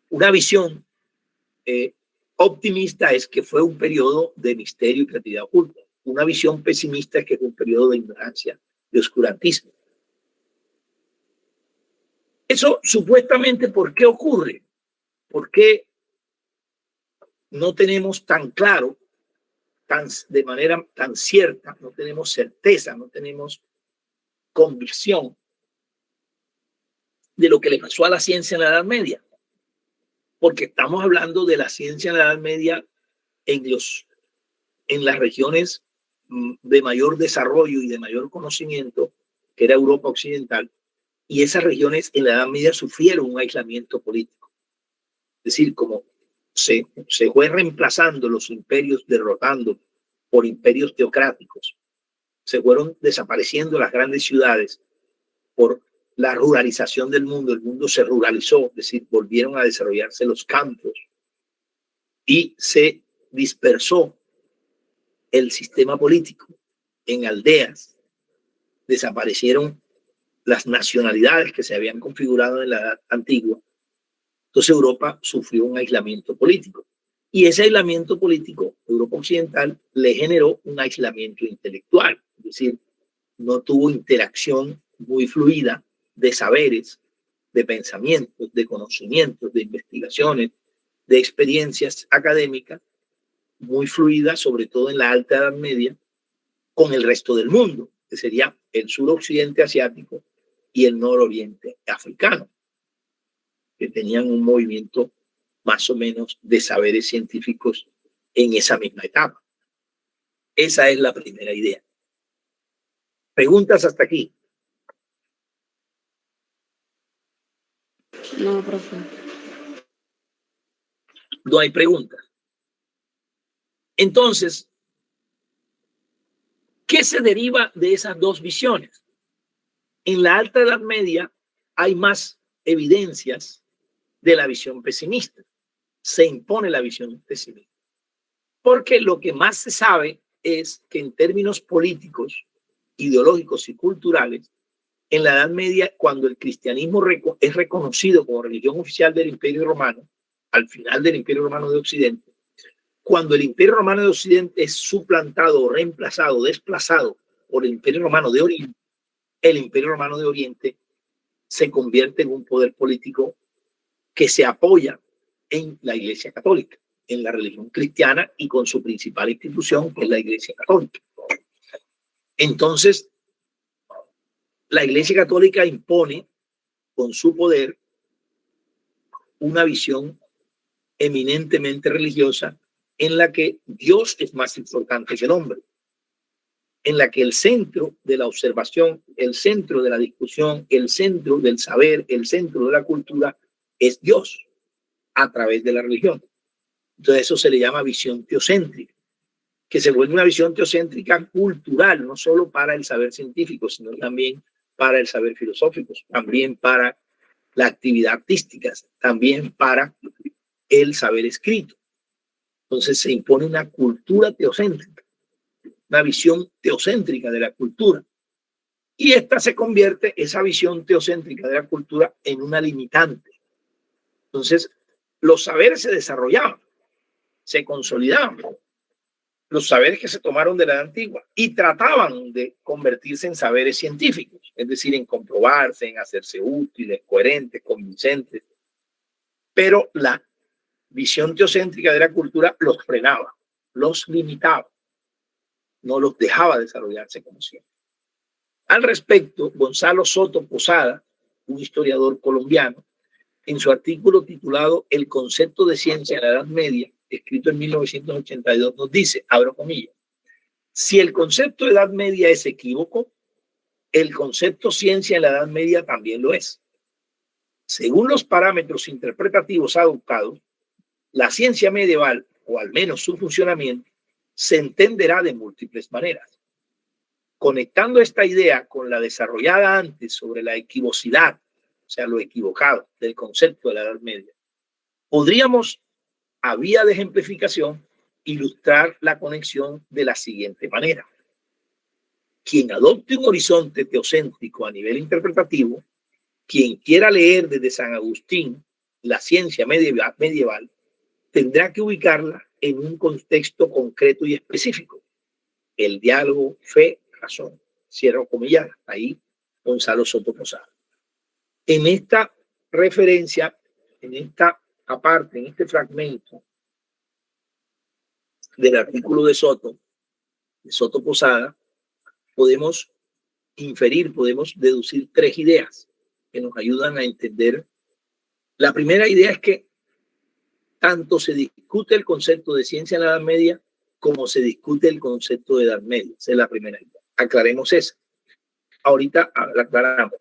Una visión optimista es que fue un periodo de misterio y creatividad oculta. Una visión pesimista es que fue un periodo de ignorancia, de oscurantismo. Eso supuestamente, ¿por qué ocurre? ¿Por qué no tenemos tan claro, de manera tan cierta, no tenemos certeza, no tenemos convicción de lo que le pasó a la ciencia en la Edad Media? Porque estamos hablando de la ciencia en la Edad Media en las regiones de mayor desarrollo y de mayor conocimiento, que era Europa Occidental, y esas regiones en la Edad Media sufrieron un aislamiento político. Es decir, como se fue reemplazando los imperios, derrotando por imperios teocráticos, se fueron desapareciendo las grandes ciudades por la ruralización del mundo. El mundo se ruralizó, es decir, volvieron a desarrollarse los campos y se dispersó el sistema político en aldeas. Desaparecieron las nacionalidades que se habían configurado en la Edad Antigua. Entonces Europa sufrió un aislamiento político. Y ese aislamiento político, Europa Occidental, le generó un aislamiento intelectual. Es decir, no tuvo interacción muy fluida de saberes, de pensamientos, de conocimientos, de investigaciones, de experiencias académicas, muy fluida, sobre todo en la Alta Edad Media, con el resto del mundo, que sería el suroccidente asiático y el nororiente africano, que tenían un movimiento más o menos de saberes científicos en esa misma etapa. Esa es la primera idea. ¿Preguntas hasta aquí? No, profe. No hay preguntas. Entonces, ¿qué se deriva de esas dos visiones? En la Alta Edad Media hay más evidencias de la visión pesimista. Se impone la visión pesimista. Porque lo que más se sabe es que en términos políticos, ideológicos y culturales, en la Edad Media, cuando el cristianismo es reconocido como religión oficial del Imperio Romano, al final del Imperio Romano de Occidente, cuando el Imperio Romano de Occidente es suplantado, reemplazado, desplazado por el Imperio Romano de Oriente, el Imperio Romano de Oriente se convierte en un poder político que se apoya en la Iglesia Católica, en la religión cristiana y con su principal institución, que es la Iglesia Católica. Entonces, la Iglesia Católica impone con su poder una visión eminentemente religiosa en la que Dios es más importante que el hombre. en la que el centro de la observación, el centro de la discusión, el centro del saber, el centro de la cultura es Dios a través de la religión. Entonces eso se le llama visión teocéntrica, que se vuelve una visión teocéntrica cultural, no solo para el saber científico, sino también para el saber filosófico, también para la actividad artística, también para el saber escrito. Entonces se impone una cultura teocéntrica, una visión teocéntrica de la cultura. Y esta se convierte, esa visión teocéntrica de la cultura, en una limitante. Entonces, los saberes se desarrollaban, se consolidaban, los saberes que se tomaron de la edad antigua y trataban de convertirse en saberes científicos, es decir, en comprobarse, en hacerse útiles, coherentes, convincentes. Pero la visión teocéntrica de la cultura los frenaba, los limitaba, no los dejaba desarrollarse como siempre. Al respecto, Gonzalo Soto Posada, un historiador colombiano, en su artículo titulado El concepto de ciencia en la Edad Media, escrito en 1982, nos dice, abro comillas, si el concepto de Edad Media es equívoco, el concepto ciencia en la Edad Media también lo es. Según los parámetros interpretativos adoptados, la ciencia medieval, o al menos su funcionamiento, se entenderá de múltiples maneras. Conectando esta idea con la desarrollada antes sobre la equivocidad, o sea, lo equivocado del concepto de la Edad Media, podríamos, a vía de ejemplificación, ilustrar la conexión de la siguiente manera. Quien adopte un horizonte teocéntrico a nivel interpretativo, quien quiera leer desde San Agustín la ciencia medieval, tendrá que ubicarla en un contexto concreto y específico. El diálogo, fe, razón. Cierro comillas, ahí Gonzalo Soto Posada. En esta referencia, en esta aparte, en este fragmento del artículo de Soto Posada, podemos inferir, podemos deducir tres ideas que nos ayudan a entender. La primera idea es que tanto se discute el concepto de ciencia en la Edad Media como se discute el concepto de Edad Media. Esa es la primera idea. Aclaremos esa. Ahorita la aclaramos.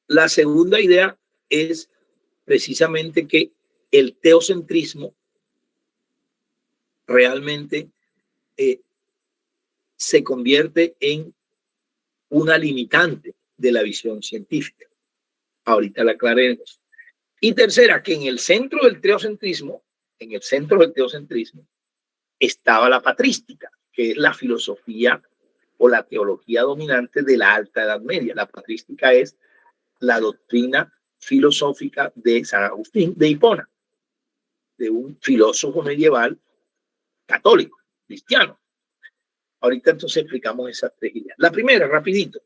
La segunda idea es precisamente que el teocentrismo realmente se convierte en una limitante de la visión científica. Ahorita la aclararemos. Y tercera, que en el centro del teocentrismo, estaba la patrística, que es la filosofía o la teología dominante de la Alta Edad Media. La patrística es la doctrina filosófica de San Agustín de Hipona, de un filósofo medieval católico, cristiano. Ahorita entonces explicamos esas tres ideas. La primera, rapidito.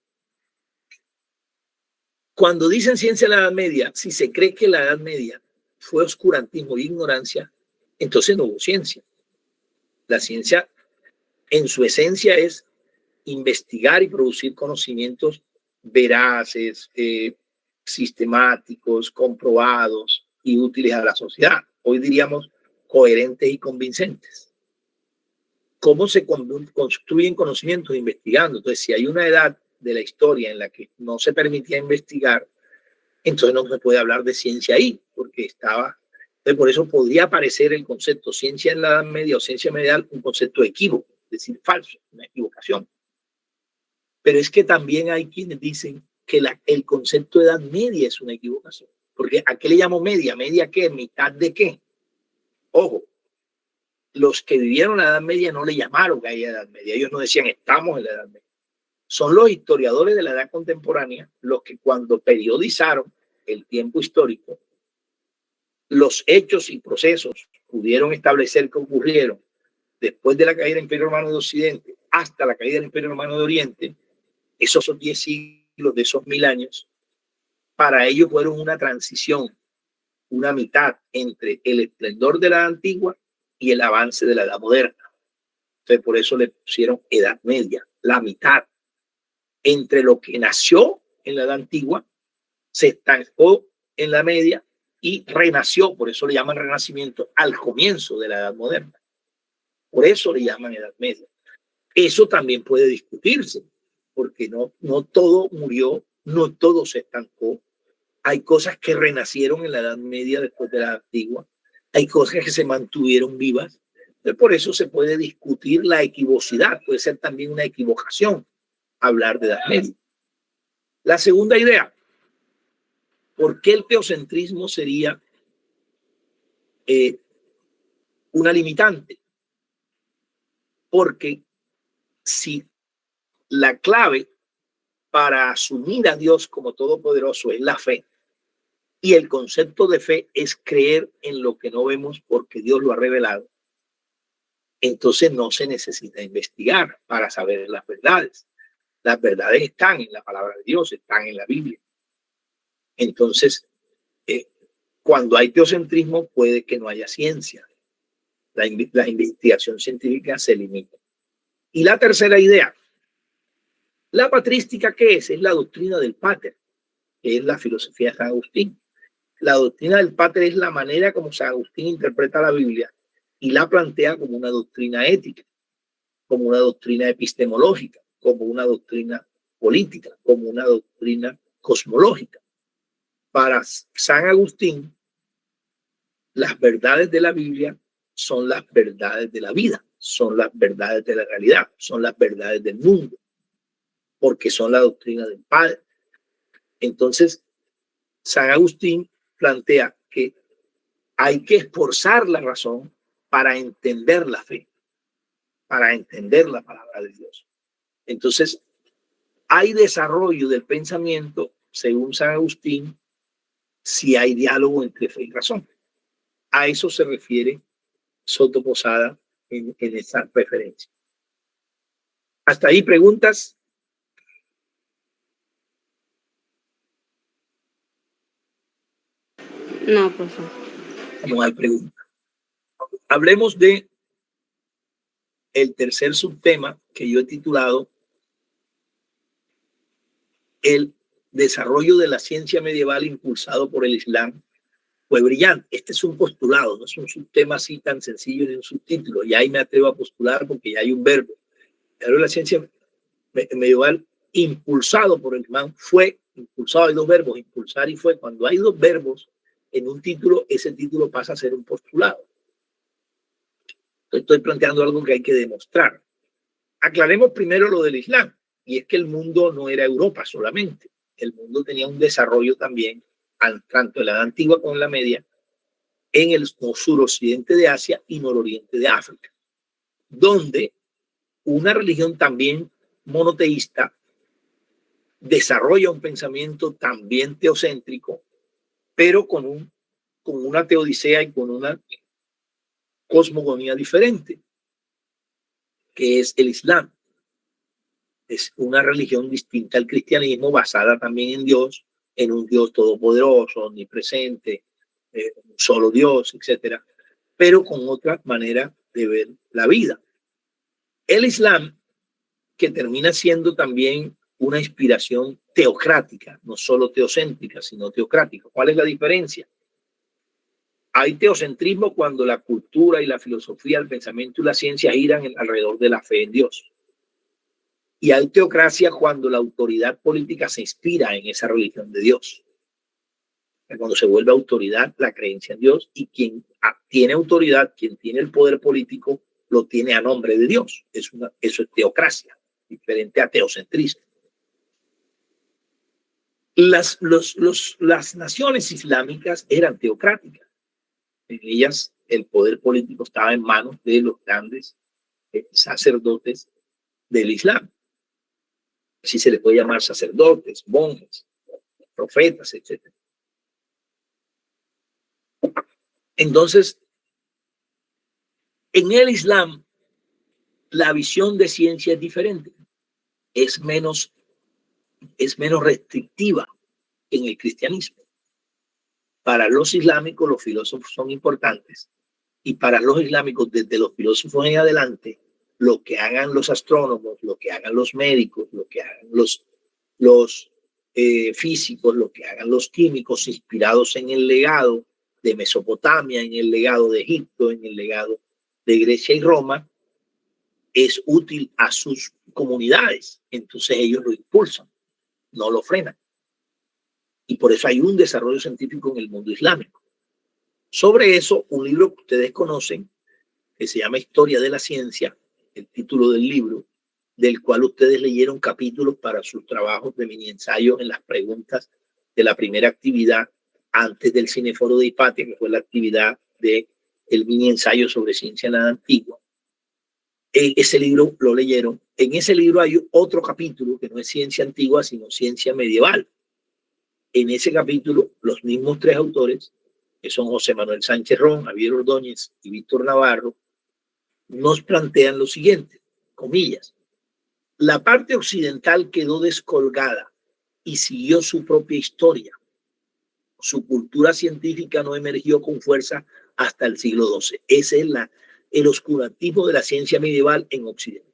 Cuando dicen ciencia en la Edad Media, si se cree que la Edad Media fue oscurantismo e ignorancia, entonces no hubo ciencia. La ciencia en su esencia es investigar y producir conocimientos veraces, sistemáticos, comprobados y útiles a la sociedad. Hoy diríamos coherentes y convincentes. ¿Cómo se construyen conocimientos? Investigando. Entonces, si hay una edad de la historia en la que no se permitía investigar, entonces no se puede hablar de ciencia ahí, porque estaba. Entonces, por eso podría aparecer el concepto ciencia en la Edad Media o ciencia medieval un concepto equívoco, es decir, falso, una equivocación. Pero es que también hay quienes dicen que el concepto de Edad Media es una equivocación. Porque ¿a qué le llamo media? ¿Media qué? ¿Mitad de qué? Ojo, los que vivieron la Edad Media no le llamaron que hay Edad Media. Ellos no decían estamos en la Edad Media. Son los historiadores de la edad contemporánea los que cuando periodizaron el tiempo histórico, los hechos y procesos pudieron establecer que ocurrieron después de la caída del Imperio Romano de Occidente hasta la caída del Imperio Romano de Oriente, esos 10 siglos de esos 1000 años, para ellos fueron una transición, una mitad entre el esplendor de la edad antigua y el avance de la edad moderna. Entonces, por eso le pusieron Edad Media, la mitad entre lo que nació en la edad antigua, se estancó en la media y renació, por eso le llaman renacimiento, al comienzo de la edad moderna. Por eso le llaman Edad Media. Eso también puede discutirse, porque no todo murió, no todo se estancó. Hay cosas que renacieron en la Edad Media después de la Antigua, hay cosas que se mantuvieron vivas. Entonces, por eso se puede discutir la equivocidad, puede ser también una equivocación hablar de Edad Media. La segunda idea, ¿por qué el teocentrismo sería una limitante? Porque si la clave para asumir a Dios como todopoderoso es la fe, y el concepto de fe es creer en lo que no vemos porque Dios lo ha revelado, entonces no se necesita investigar para saber las verdades. Las verdades están en la palabra de Dios, están en la Biblia. Entonces, cuando hay teocentrismo puede que no haya ciencia. La investigación científica se limita. Y la tercera idea, la patrística, ¿qué es? Es la doctrina del Pater, que es la filosofía de San Agustín. La doctrina del Pater es la manera como San Agustín interpreta la Biblia y la plantea como una doctrina ética, como una doctrina epistemológica, como una doctrina política, como una doctrina cosmológica. Para San Agustín, las verdades de la Biblia son las verdades de la vida, son las verdades de la realidad, son las verdades del mundo, porque son la doctrina del Padre. Entonces, San Agustín plantea que hay que esforzar la razón para entender la fe, para entender la palabra de Dios. Entonces, hay desarrollo del pensamiento, según San Agustín, si hay diálogo entre fe y razón. A eso se refiere Soto Posada en esa referencia. ¿Hasta ahí preguntas? No, profesor. No hay pregunta. Hablemos de el tercer subtema que yo he titulado el desarrollo de la ciencia medieval impulsado por el Islam. Fue brillante. Este es un postulado, no es un subtema así tan sencillo ni un subtítulo. Y ahí me atrevo a postular porque ya hay un verbo. Pero la ciencia medieval impulsado por el Islam fue impulsado. Hay dos verbos, impulsar y fue. Cuando hay dos verbos en un título, ese título pasa a ser un postulado. Estoy planteando algo que hay que demostrar. Aclaremos primero lo del Islam, y es que el mundo no era Europa solamente. El mundo tenía un desarrollo también, tanto en la Edad Antigua como en la Media, en el suroccidente de Asia y nororiente de África, donde una religión también monoteísta desarrolla un pensamiento también teocéntrico, pero con una teodicea y con una cosmogonía diferente, que es el Islam. Es una religión distinta al cristianismo, basada también en Dios, en un Dios todopoderoso, omnipresente, un solo Dios, etcétera, pero con otra manera de ver la vida. El Islam, que termina siendo también una inspiración teocrática, no solo teocéntrica, sino teocrática. ¿Cuál es la diferencia? Hay teocentrismo cuando la cultura y la filosofía, el pensamiento y la ciencia giran alrededor de la fe en Dios. Y hay teocracia cuando la autoridad política se inspira en esa religión de Dios. Cuando se vuelve autoridad la creencia en Dios, y quien tiene autoridad, quien tiene el poder político, lo tiene a nombre de Dios. Eso es teocracia, diferente a teocentrismo. Las naciones islámicas eran teocráticas. En ellas el poder político estaba en manos de los grandes sacerdotes del Islam. Así se les puede llamar sacerdotes, monjes, profetas, etc. Entonces, en el Islam, la visión de ciencia es diferente. Es menos restrictiva que en el cristianismo. Para los islámicos, los filósofos son importantes. Y para los islámicos, desde los filósofos en adelante, lo que hagan los astrónomos, lo que hagan los médicos, lo que hagan los físicos, lo que hagan los químicos, inspirados en el legado de Mesopotamia, en el legado de Egipto, en el legado de Grecia y Roma, es útil a sus comunidades. Entonces ellos lo impulsan, no lo frenan. Y por eso hay un desarrollo científico en el mundo islámico. Sobre eso, un libro que ustedes conocen, que se llama Historia de la Ciencia, el título del libro, del cual ustedes leyeron capítulos para sus trabajos de mini ensayos en las preguntas de la primera actividad antes del Cineforo de Hipatia, que fue la actividad del mini ensayo sobre ciencia nada antigua. Ese libro lo leyeron. En ese libro hay otro capítulo que no es ciencia antigua, sino ciencia medieval. En ese capítulo, los mismos tres autores, que son José Manuel Sánchez Ron, Javier Ordóñez y Víctor Navarro, nos plantean lo siguiente, comillas: la parte occidental quedó descolgada y siguió su propia historia. Su cultura científica no emergió con fuerza hasta el siglo XII. Ese es el oscurantismo de la ciencia medieval en Occidente.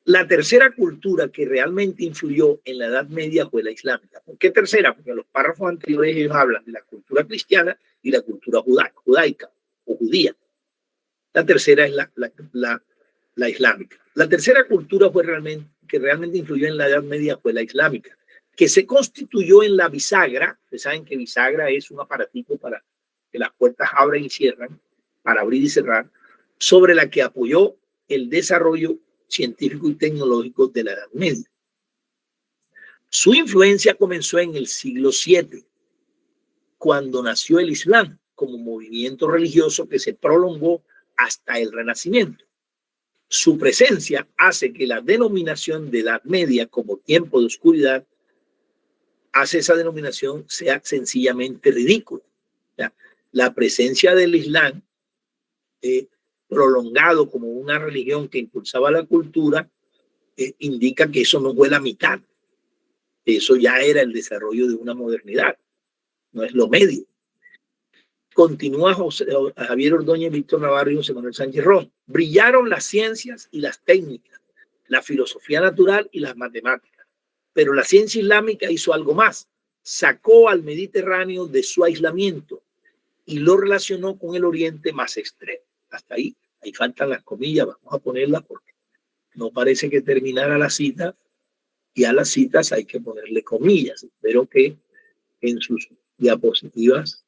La tercera cultura que realmente influyó en la Edad Media fue la islámica. ¿Por qué tercera? Porque en los párrafos anteriores ellos hablan de la cultura cristiana y la cultura judaica o judía. La tercera es la islámica. La tercera cultura que realmente influyó en la Edad Media fue la islámica, que se constituyó en la bisagra. Ustedes saben que bisagra es un aparatico para que las puertas abran y cierran, para abrir y cerrar, sobre la que apoyó el desarrollo científico y tecnológico de la Edad Media. Su influencia comenzó en el siglo VII, cuando nació el Islam como movimiento religioso que se prolongó hasta el Renacimiento. Su presencia hace que la denominación de Edad Media como tiempo de oscuridad hace esa denominación sea sencillamente ridícula. La presencia del Islam prolongado como una religión que impulsaba la cultura indica que eso no fue la mitad. Eso ya era el desarrollo de una modernidad, no es lo medio. Continúa Javier Ordóñez, Víctor Navarro y José Manuel Sánchez Ron. Brillaron las ciencias y las técnicas, la filosofía natural y las matemáticas. Pero la ciencia islámica hizo algo más. Sacó al Mediterráneo de su aislamiento y lo relacionó con el Oriente más extremo. Hasta ahí faltan las comillas, vamos a ponerlas porque no parece que terminara la cita y a las citas hay que ponerle comillas. Espero que en sus diapositivas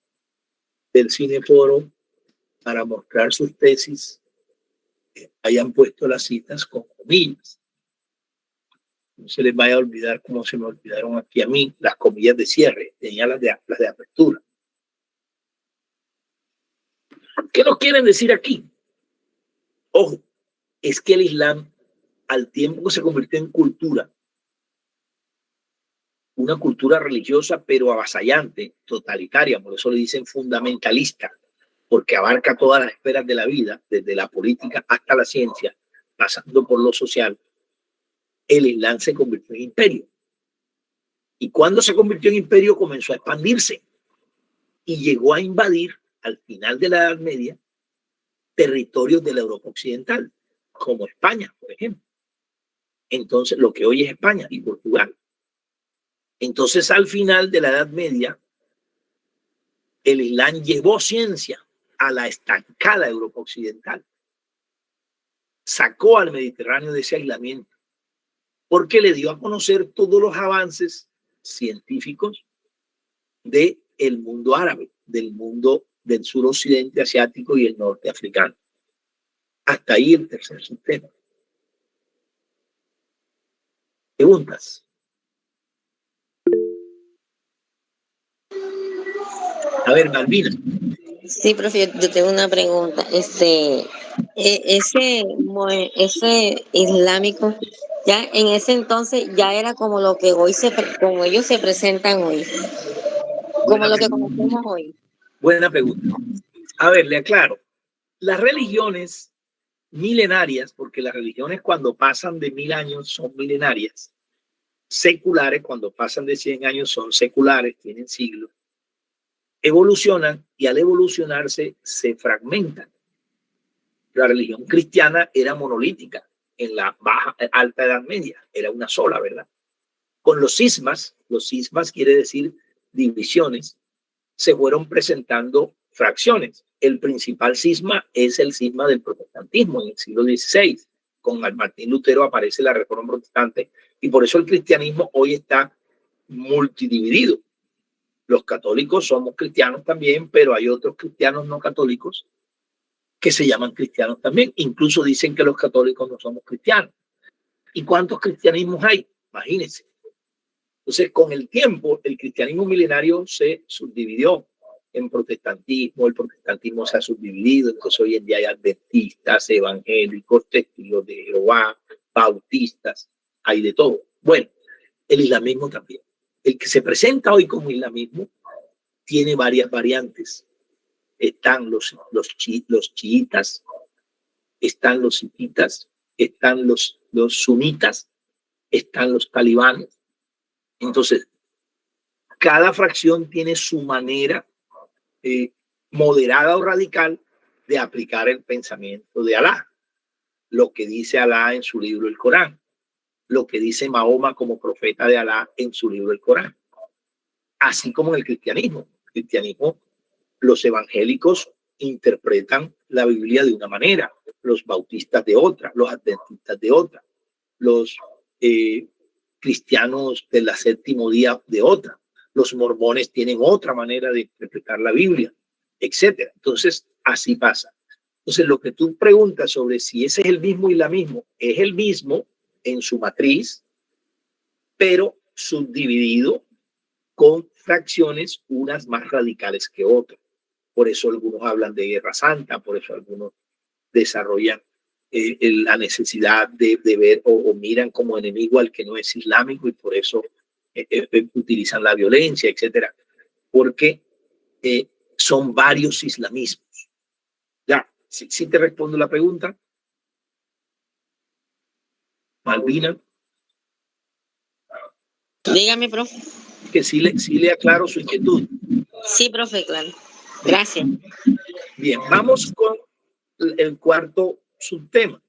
del Cineforo para mostrar sus tesis hayan puesto las citas con comillas. No se les vaya a olvidar como se me olvidaron aquí a mí las comillas de cierre, tenía las de apertura. ¿Qué nos quieren decir aquí? Ojo, es que el Islam, al tiempo que se convirtió en cultura, una cultura religiosa pero avasallante, totalitaria, por eso le dicen fundamentalista, porque abarca todas las esferas de la vida, desde la política hasta la ciencia, pasando por lo social, el Islam se convirtió en imperio. Y cuando se convirtió en imperio comenzó a expandirse y llegó a invadir al final de la Edad Media territorios de la Europa occidental, como España, por ejemplo. Entonces, lo que hoy es España y Portugal. Entonces, al final de la Edad Media, el Islam llevó ciencia a la estancada Europa occidental. Sacó al Mediterráneo de ese aislamiento, porque le dio a conocer todos los avances científicos del mundo árabe, del mundo del suroccidente asiático y el norte africano. Hasta ahí el tercer sistema. ¿Preguntas? A ver, Malvina. Sí, profe, yo tengo una pregunta. Ese islámico, ya en ese entonces ya era como lo que hoy como ellos se presentan hoy, como lo que conocemos hoy. Buena pregunta. A ver, le aclaro. Las religiones milenarias, porque las religiones cuando pasan de 1000 años son milenarias, seculares cuando pasan de 100 años son seculares, tienen siglos, evolucionan y al evolucionarse se fragmentan. La religión cristiana era monolítica en la alta Edad Media, era una sola, ¿verdad? Con los cismas quiere decir divisiones, se fueron presentando fracciones. El principal cisma es el cisma del protestantismo en el siglo XVI, Con Martín Lutero aparece la Reforma Protestante y por eso el cristianismo hoy está multidividido. Los católicos somos cristianos también, pero hay otros cristianos no católicos que se llaman cristianos también. Incluso dicen que los católicos no somos cristianos. ¿Y cuántos cristianismos hay? Imagínense. Entonces, con el tiempo, el cristianismo milenario se subdividió en protestantismo. El protestantismo se ha subdividido. Entonces, hoy en día hay adventistas, evangélicos, testigos de Jehová, bautistas, hay de todo. Bueno, el islamismo también. El que se presenta hoy como islamismo tiene varias variantes. Están los chiitas, están los hititas, están los sunitas, están los talibanes. Entonces, cada fracción tiene su manera moderada o radical de aplicar el pensamiento de Alá, lo que dice Alá en su libro el Corán, lo que dice Mahoma como profeta de Alá en su libro el Corán, así como en el cristianismo. El cristianismo, los evangélicos interpretan la Biblia de una manera, los bautistas de otra, los adventistas de otra, los cristianos del séptimo día de otra, los mormones tienen otra manera de interpretar la Biblia, etcétera. Entonces, así pasa. Entonces, lo que tú preguntas sobre si ese es el mismo islamismo, es el mismo en su matriz, pero subdividido con fracciones, unas más radicales que otras. Por eso algunos hablan de guerra santa, por eso algunos desarrollan la necesidad de ver o miran como enemigo al que no es islámico y por eso utilizan la violencia, etcétera, porque son varios islamismos. Ya, si te respondo la pregunta, Malvina. Dígame, profe. Que sí le aclaro su inquietud. Sí, profe, claro. Gracias. Bien, vamos con el cuarto subtema.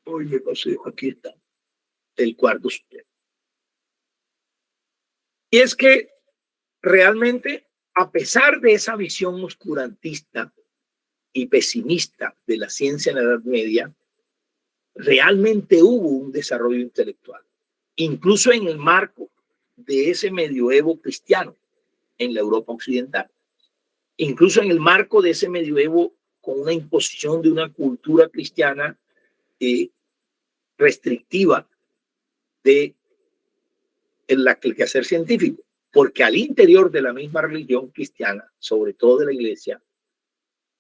Hoy me pasé, aquí está. El cuarto subtema. Y es que realmente, a pesar de esa visión oscurantista y pesimista de la ciencia en la Edad Media, realmente hubo un desarrollo intelectual, incluso en el marco de ese medioevo cristiano en la Europa occidental, incluso en el marco de ese medioevo con una imposición de una cultura cristiana restrictiva de el quehacer científico, porque al interior de la misma religión cristiana, sobre todo de la iglesia,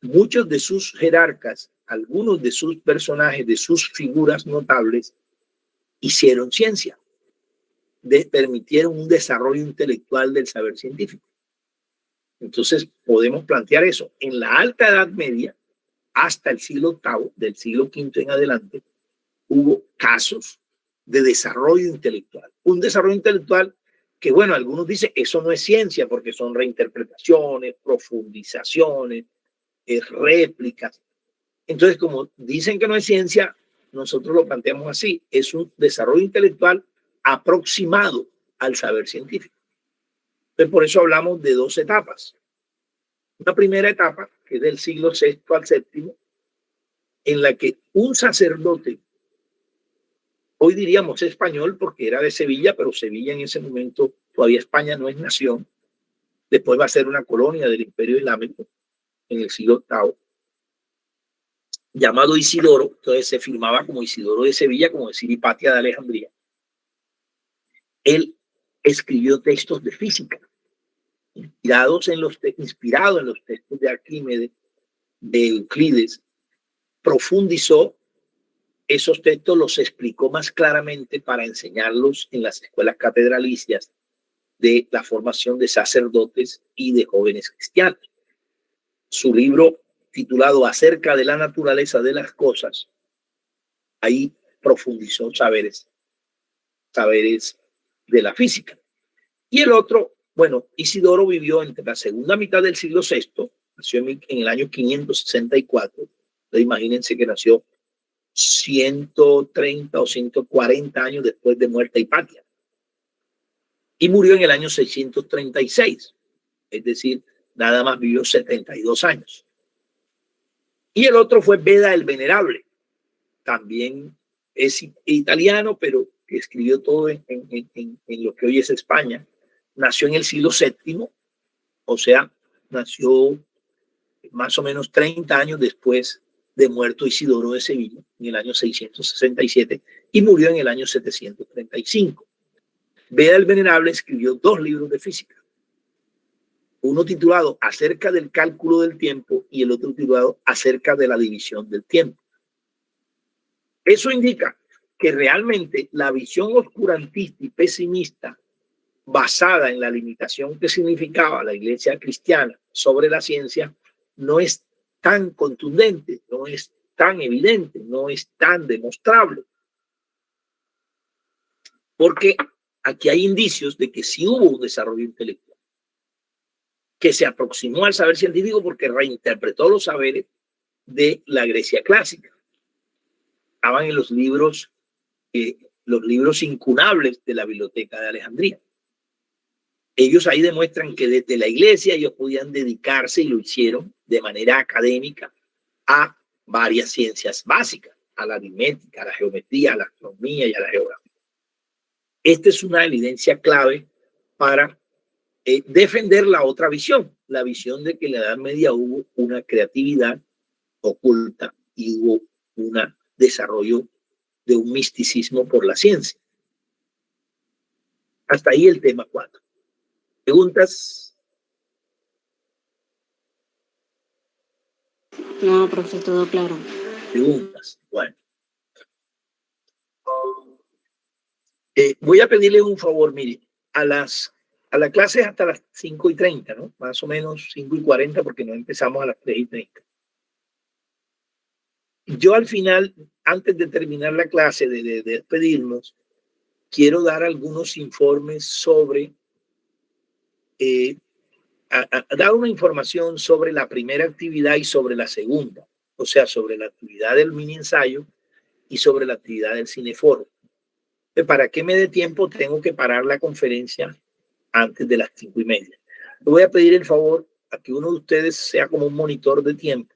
muchos de sus jerarcas, algunos de sus personajes, de sus figuras notables, hicieron ciencia, permitieron un desarrollo intelectual del saber científico. Entonces podemos plantear eso. En la Alta Edad Media, hasta el siglo VIII, del siglo V en adelante, hubo casos de desarrollo intelectual. Un desarrollo intelectual que, bueno, algunos dicen eso no es ciencia porque son reinterpretaciones, profundizaciones, réplicas. Entonces, como dicen que no es ciencia, nosotros lo planteamos así. Es un desarrollo intelectual aproximado al saber científico. Entonces, por eso hablamos de dos etapas. Una primera etapa, que es del siglo VI al VII, en la que un sacerdote, hoy diríamos español porque era de Sevilla, pero Sevilla en ese momento, todavía España no es nación, después va a ser una colonia del Imperio Islámico en el siglo VIII, llamado Isidoro. Entonces se firmaba como Isidoro de Sevilla, como decir Hipatia de Alejandría. Él escribió textos de física, inspirado en los textos de Arquímedes, de Euclides. Profundizó esos textos, los explicó más claramente para enseñarlos en las escuelas catedralicias de la formación de sacerdotes y de jóvenes cristianos. Su libro titulado Acerca de la naturaleza de las cosas, ahí profundizó saberes de la física. Y el otro, bueno, Isidoro vivió entre la segunda mitad del siglo VI, nació en el año 564, entonces imagínense que nació 130 o 140 años después de muerta Hipatia, y murió en el año 636, es decir, nada más vivió 72 años. Y el otro fue Beda el Venerable. También es italiano, pero escribió todo en lo que hoy es España. Nació en el siglo VII, o sea, nació más o menos 30 años después de muerto Isidoro de Sevilla, en el año 667, y murió en el año 735. Beda el Venerable escribió 2 libros de física, uno titulado Acerca del cálculo del tiempo y el otro titulado Acerca de la división del tiempo. Eso indica que realmente la visión oscurantista y pesimista basada en la limitación que significaba la iglesia cristiana sobre la ciencia no es tan contundente, no es tan evidente, no es tan demostrable. Porque aquí hay indicios de que sí hubo un desarrollo intelectual, que se aproximó al saber científico porque reinterpretó los saberes de la Grecia clásica. Estaban en los libros incunables de la Biblioteca de Alejandría. Ellos ahí demuestran que desde la iglesia ellos podían dedicarse, y lo hicieron de manera académica, a varias ciencias básicas, a la aritmética, a la geometría, a la astronomía y a la geografía. Esta es una evidencia clave para defender la otra visión, la visión de que en la Edad Media hubo una creatividad oculta y hubo un desarrollo de un misticismo por la ciencia. Hasta ahí el tema 4. ¿Preguntas? No, profe, todo claro. Preguntas. Bueno. Voy a pedirle un favor, mire, a la clase es hasta las 5:30, ¿no? Más o menos 5:40 porque no empezamos a las 3:30. Yo al final, antes de terminar la clase, de despedirnos, quiero dar algunos informes sobre, dar una información sobre la primera actividad y sobre la segunda, o sea, sobre la actividad del mini ensayo y sobre la actividad del cineforo. Para que me dé tiempo, tengo que parar la conferencia antes de las 5:30. Le voy a pedir el favor a que uno de ustedes sea como un monitor de tiempo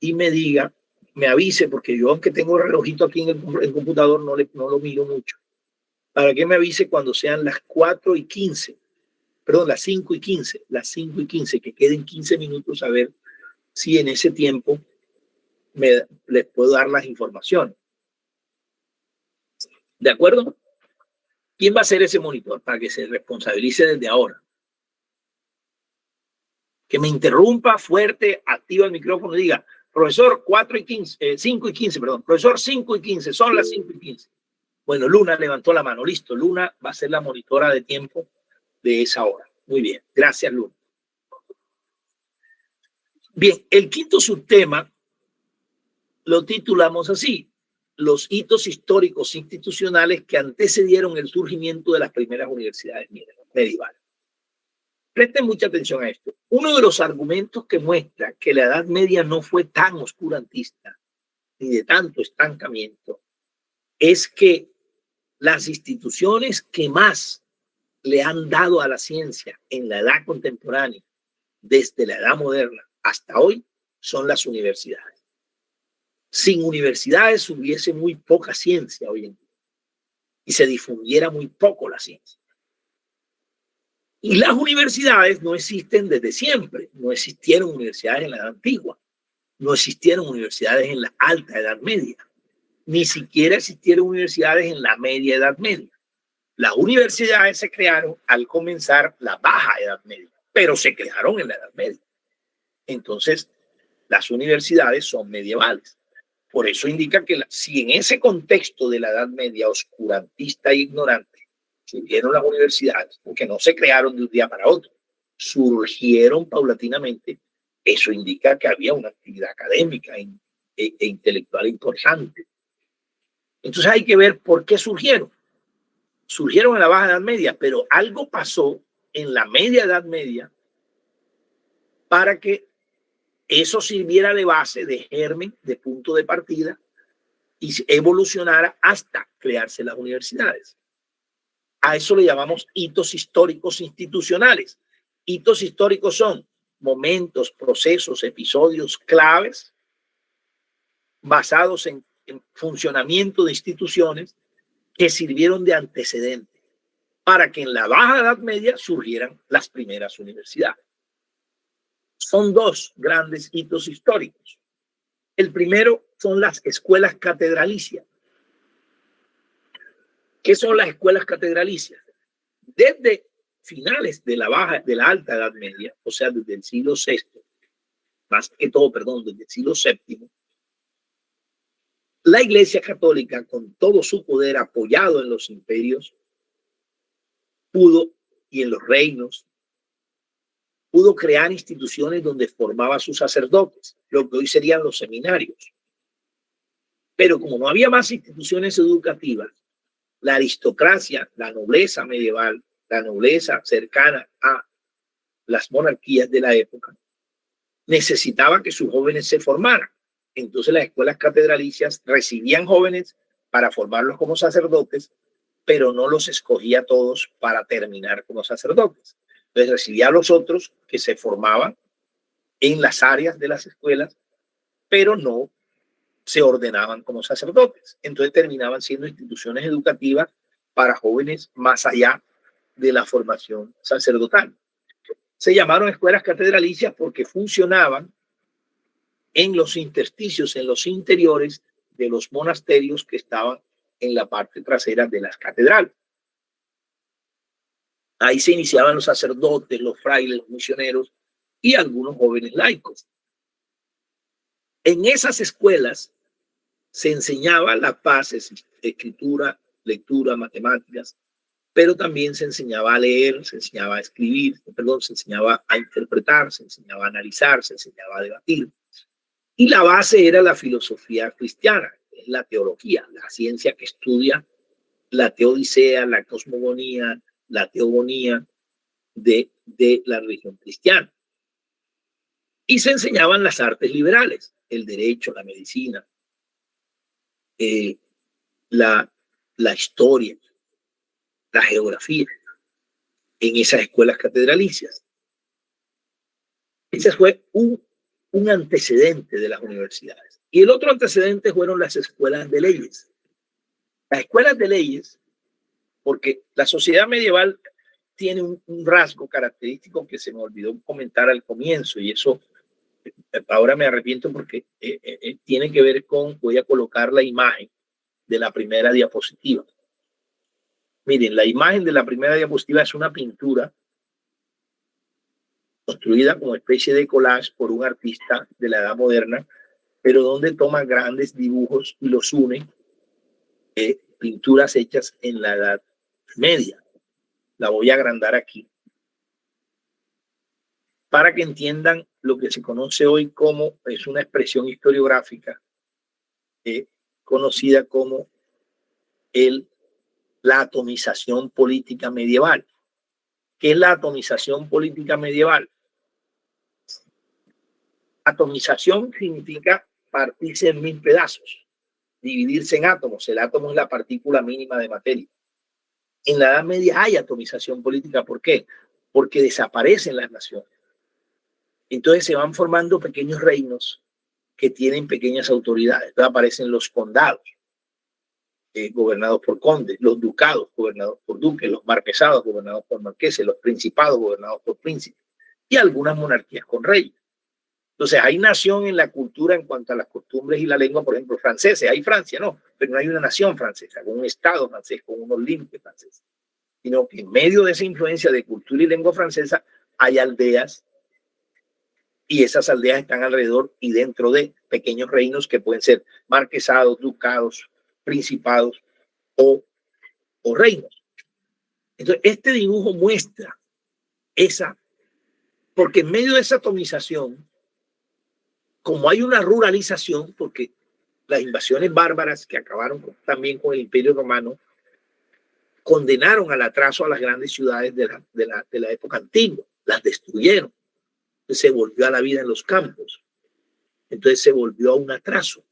y me diga, me avise, porque yo, aunque tengo el relojito aquí en el computador, no lo miro mucho, para que me avise cuando sean las 4:15, perdón, las 5:15, que queden 15 minutos, a ver si en ese tiempo les puedo dar las informaciones. ¿De acuerdo? ¿Quién va a ser ese monitor para que se responsabilice desde ahora? Que me interrumpa fuerte, activa el micrófono y diga, profesor 5:15, perdón, profesor 5:15, son las 5:15. Bueno, Luna levantó la mano, listo, Luna va a ser la monitora de tiempo de esa hora. Muy bien, gracias, Luna. Bien, el quinto subtema lo titulamos así: los hitos históricos institucionales que antecedieron el surgimiento de las primeras universidades medievales. Presten mucha atención a esto. Uno de los argumentos que muestra que la Edad Media no fue tan oscurantista ni de tanto estancamiento es que las instituciones que más le han dado a la ciencia en la edad contemporánea, desde la edad moderna hasta hoy, son las universidades. Sin universidades hubiese muy poca ciencia hoy en día y se difundiera muy poco la ciencia. Y las universidades no existen desde siempre. No existieron universidades en la Edad Antigua, no existieron universidades en la Alta Edad Media, ni siquiera existieron universidades en la Media Edad Media. Las universidades se crearon al comenzar la Baja Edad Media, pero se crearon en la Edad Media. Entonces, las universidades son medievales. Por eso indica que si en ese contexto de la Edad Media oscurantista e ignorante surgieron las universidades, porque no se crearon de un día para otro, surgieron paulatinamente, eso indica que había una actividad académica e intelectual importante. Entonces hay que ver por qué surgieron. Surgieron en la Baja Edad Media, pero algo pasó en la Media Edad Media para que eso sirviera de base, de germen, de punto de partida y evolucionara hasta crearse las universidades. A eso le llamamos hitos históricos institucionales. Hitos históricos son momentos, procesos, episodios claves basados en funcionamiento de instituciones que sirvieron de antecedente para que en la Baja Edad Media surgieran las primeras universidades. Son dos grandes hitos históricos. El primero son las escuelas catedralicias. ¿Qué son las escuelas catedralicias? Desde finales de la Alta Edad Media, o sea, desde el siglo VI, más que todo, perdón, desde el siglo VII, la Iglesia Católica, con todo su poder apoyado en los imperios, y en los reinos, pudo crear instituciones donde formaba a sus sacerdotes, lo que hoy serían los seminarios. Pero como no había más instituciones educativas, la aristocracia, la nobleza medieval, la nobleza cercana a las monarquías de la época, necesitaba que sus jóvenes se formaran. Entonces las escuelas catedralicias recibían jóvenes para formarlos como sacerdotes, pero no los escogía a todos para terminar como sacerdotes. Entonces recibía a los otros que se formaban en las áreas de las escuelas, pero no se ordenaban como sacerdotes. Entonces terminaban siendo instituciones educativas para jóvenes más allá de la formación sacerdotal. Se llamaron escuelas catedralicias porque funcionaban en los intersticios, en los interiores de los monasterios que estaban en la parte trasera de las catedrales. Ahí se iniciaban los sacerdotes, los frailes, los misioneros y algunos jóvenes laicos. En esas escuelas se enseñaba las bases, escritura, lectura, matemáticas, pero también se enseñaba a leer, se enseñaba a escribir, se enseñaba a interpretar, se enseñaba a analizar, se enseñaba a debatir. Y la base era la filosofía cristiana, la teología, la ciencia que estudia la teodicea, la cosmogonía, la teogonía de la religión cristiana. Y se enseñaban las artes liberales, el derecho, la medicina, la historia, la geografía, en esas escuelas catedralicias. Ese fue un antecedente de las universidades. Y el otro antecedente fueron las escuelas de leyes. Las escuelas de leyes, porque la sociedad medieval tiene un rasgo característico que se me olvidó comentar al comienzo, y eso ahora me arrepiento porque tiene que ver con, voy a colocar la imagen de la primera diapositiva. Miren, la imagen de la primera diapositiva es una pintura construida como especie de collage por un artista de la Edad Moderna, pero donde toma grandes dibujos y los une, pinturas hechas en la Edad Media. La voy a agrandar aquí para que entiendan lo que se conoce hoy como, es una expresión historiográfica conocida como la atomización política medieval. ¿Qué es la atomización política medieval? Atomización significa partirse en 1000 pedazos, dividirse en átomos. El átomo es la partícula mínima de materia. En la Edad Media hay atomización política. ¿Por qué? Porque desaparecen las naciones. Entonces se van formando pequeños reinos que tienen pequeñas autoridades. Entonces aparecen los condados, gobernados por condes, los ducados, gobernados por duques, los marquesados, gobernados por marqueses, los principados, gobernados por príncipes, y algunas monarquías con reyes. Entonces hay nación en la cultura en cuanto a las costumbres y la lengua, por ejemplo, franceses. Hay Francia, no, pero no hay una nación francesa, con un estado francés, con unos límites franceses, sino que en medio de esa influencia de cultura y lengua francesa hay aldeas, y esas aldeas están alrededor y dentro de pequeños reinos que pueden ser marquesados, ducados, principados o reinos. Entonces este dibujo muestra esa, porque en medio de esa atomización, como hay una ruralización, porque las invasiones bárbaras que acabaron también con el Imperio Romano condenaron al atraso a las grandes ciudades de la época antigua, las destruyeron. Entonces se volvió a la vida en los campos. Entonces se volvió a un atraso.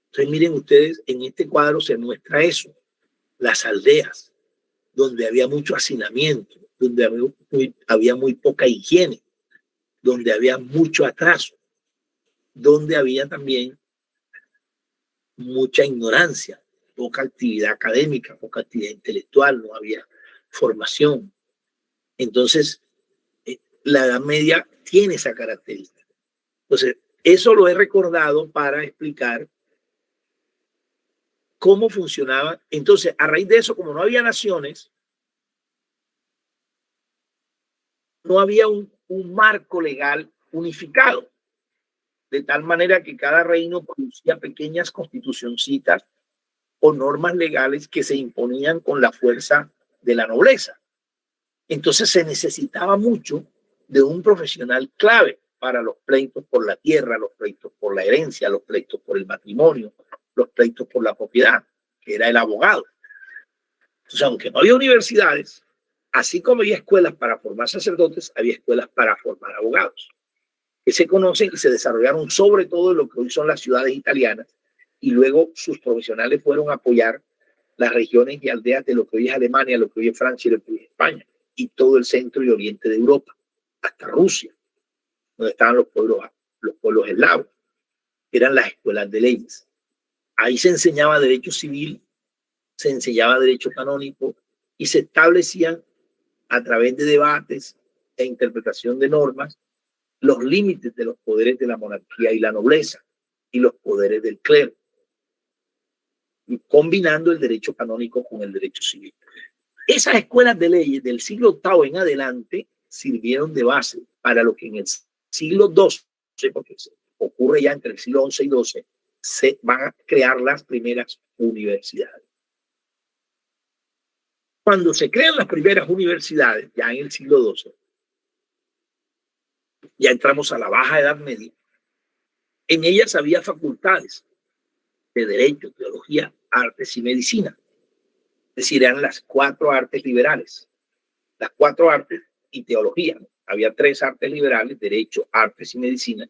Entonces miren ustedes, en este cuadro se muestra eso. Las aldeas, donde había mucho hacinamiento, donde había muy poca higiene, donde había mucho atraso, donde había también mucha ignorancia, poca actividad académica, poca actividad intelectual, no había formación. Entonces, la Edad Media tiene esa característica. Entonces, eso lo he recordado para explicar cómo funcionaba. Entonces, a raíz de eso, como no había naciones, no había un marco legal unificado, de tal manera que cada reino producía pequeñas constitucioncitas o normas legales que se imponían con la fuerza de la nobleza. Entonces se necesitaba mucho de un profesional clave para los pleitos por la tierra, los pleitos por la herencia, los pleitos por el matrimonio, los pleitos por la propiedad, que era el abogado. Entonces, aunque no había universidades, así como había escuelas para formar sacerdotes, había escuelas para formar abogados, que se conocen y se desarrollaron sobre todo en lo que hoy son las ciudades italianas, y luego sus profesionales fueron a apoyar las regiones y aldeas de lo que hoy es Alemania, lo que hoy es Francia y lo que hoy es España, y todo el centro y oriente de Europa, hasta Rusia, donde estaban los pueblos eslavos. Eran las escuelas de leyes. Ahí se enseñaba derecho civil, se enseñaba derecho canónico y se establecían a través de debates e interpretación de normas los límites de los poderes de la monarquía y la nobleza y los poderes del clero, y combinando el derecho canónico con el derecho civil. Esas escuelas de leyes del siglo VIII en adelante sirvieron de base para lo que en el siglo XII, porque ocurre ya entre el siglo XI y XII, se van a crear las primeras universidades. Cuando se crean las primeras universidades, ya en el siglo XII, ya entramos a la Baja Edad Media, en ellas había facultades de derecho, teología, artes y medicina. Es decir, eran las 4 artes liberales, las 4 artes y teología. Había 3 artes liberales, derecho, artes y medicina,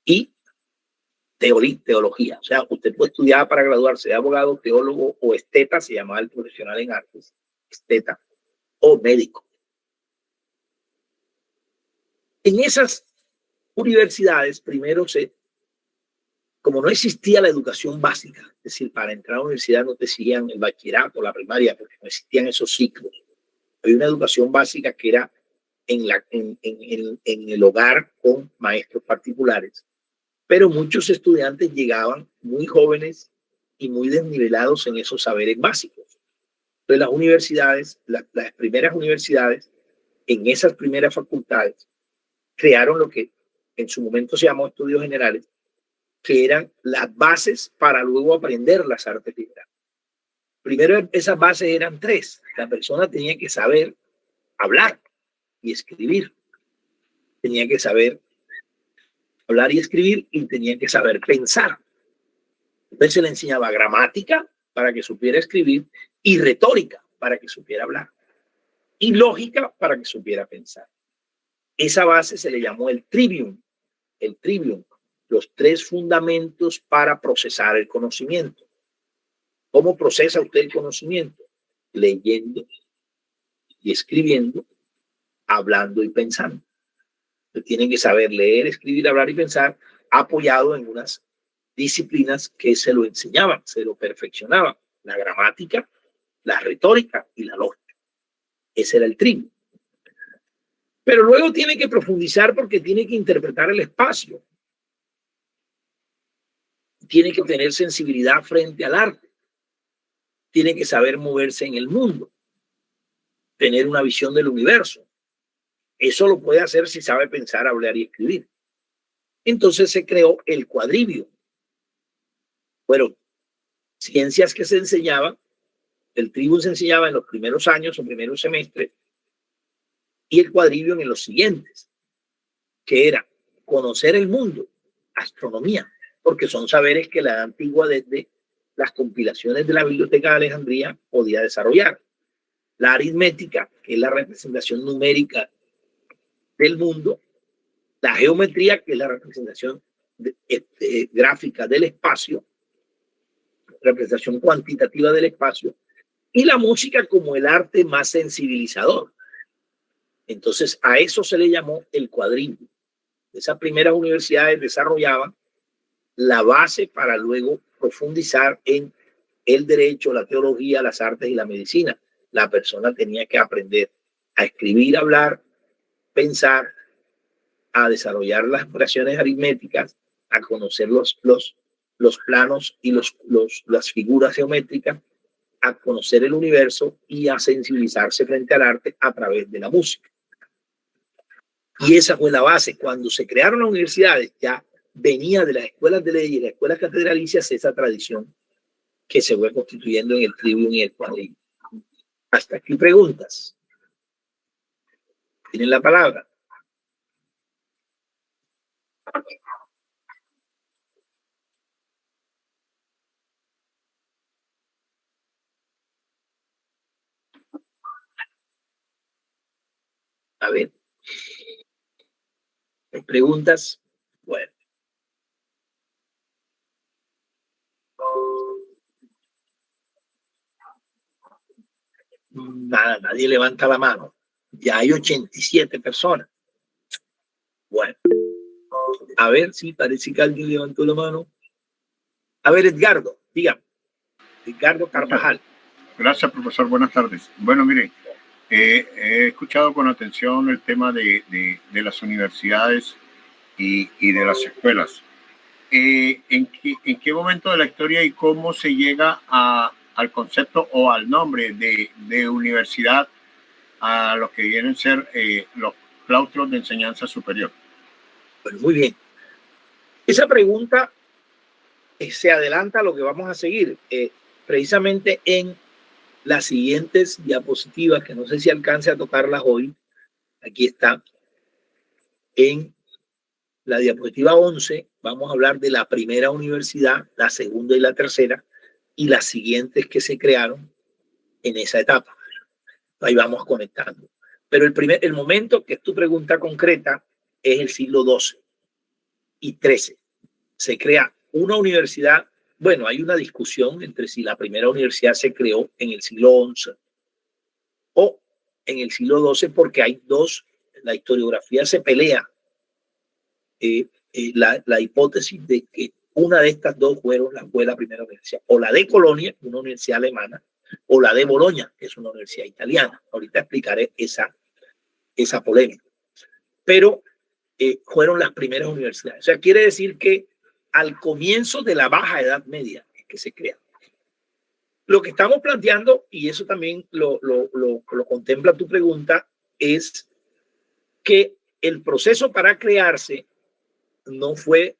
y teología. O sea, usted puede estudiar para graduarse de abogado, teólogo o esteta, se llamaba el profesional en artes, esteta, o médico. En esas universidades, primero como no existía la educación básica, es decir, para entrar a la universidad no te exigían el bachillerato, la primaria, porque no existían esos ciclos. Había una educación básica que era en el hogar con maestros particulares, pero muchos estudiantes llegaban muy jóvenes y muy desnivelados en esos saberes básicos. Entonces las universidades, las primeras universidades, en esas primeras facultades, crearon lo que en su momento se llamó estudios generales, que eran las bases para luego aprender las artes liberales. Primero, esas bases eran 3. La persona tenía que saber hablar y escribir. Tenía que saber hablar y escribir y tenía que saber pensar. Entonces se le enseñaba gramática para que supiera escribir y retórica para que supiera hablar y lógica para que supiera pensar. Esa base se le llamó el trivium, los 3 fundamentos para procesar el conocimiento. ¿Cómo procesa usted el conocimiento? Leyendo y escribiendo, hablando y pensando. Usted tiene que saber leer, escribir, hablar y pensar, apoyado en unas disciplinas que se lo enseñaban, se lo perfeccionaban: la gramática, la retórica y la lógica. Ese era el trivium. Pero luego tiene que profundizar porque tiene que interpretar el espacio. Tiene que tener sensibilidad frente al arte. Tiene que saber moverse en el mundo. Tener una visión del universo. Eso lo puede hacer si sabe pensar, hablar y escribir. Entonces se creó el cuadrivium. Fueron ciencias que se enseñaban. El trivium se enseñaba en los primeros años o primeros semestres, y el cuadrivium en los siguientes, que era conocer el mundo, astronomía, porque son saberes que la edad antigua, desde las compilaciones de la Biblioteca de Alejandría, podía desarrollar. La aritmética, que es la representación numérica del mundo. La geometría, que es la representación gráfica del espacio, representación cuantitativa del espacio. Y la música como el arte más sensibilizador. Entonces a eso se le llamó el cuadrivium. Esas primeras universidades desarrollaban la base para luego profundizar en el derecho, la teología, las artes y la medicina. La persona tenía que aprender a escribir, hablar, pensar, a desarrollar las operaciones aritméticas, a conocer los planos y las figuras geométricas, a conocer el universo y a sensibilizarse frente al arte a través de la música. Y esa fue la base. Cuando se crearon las universidades, ya venía de las escuelas de leyes y las escuelas catedralicias esa tradición que se fue constituyendo en el trivium y el quadrivium. Hasta aquí preguntas. Tienen la palabra. A ver. ¿Hay preguntas? Bueno. Nada, nadie levanta la mano. Ya hay 87 personas. Bueno. A ver, sí, parece que alguien levantó la mano. A ver, Edgardo, dígame. Edgardo Carvajal. Gracias, profesor. Buenas tardes. Bueno, mire, he escuchado con atención el tema de las universidades y de las escuelas. ¿En qué momento de la historia y cómo se llega al concepto o al nombre de universidad a lo que vienen a ser los claustros de enseñanza superior? Bueno, muy bien. Esa pregunta se adelanta a lo que vamos a seguir. Precisamente en las siguientes diapositivas, que no sé si alcance a tocarlas hoy, aquí está. En la diapositiva 11 vamos a hablar de la primera universidad, la segunda y la tercera, y las siguientes que se crearon en esa etapa. Ahí vamos conectando. Pero el momento que es tu pregunta concreta es el siglo XII y XIII. Se crea una universidad. Bueno, hay una discusión entre si la primera universidad se creó en el siglo XI o en el siglo XII, porque hay dos, la historiografía se pelea la hipótesis de que una de estas dos fue la primera universidad, o la de Colonia, una universidad alemana, o la de Bolonia, que es una universidad italiana. Ahorita explicaré esa polémica. Pero fueron las primeras universidades. O sea, quiere decir que al comienzo de la Baja Edad Media es que se crea. Lo que estamos planteando, y eso también lo contempla tu pregunta, es que el proceso para crearse no fue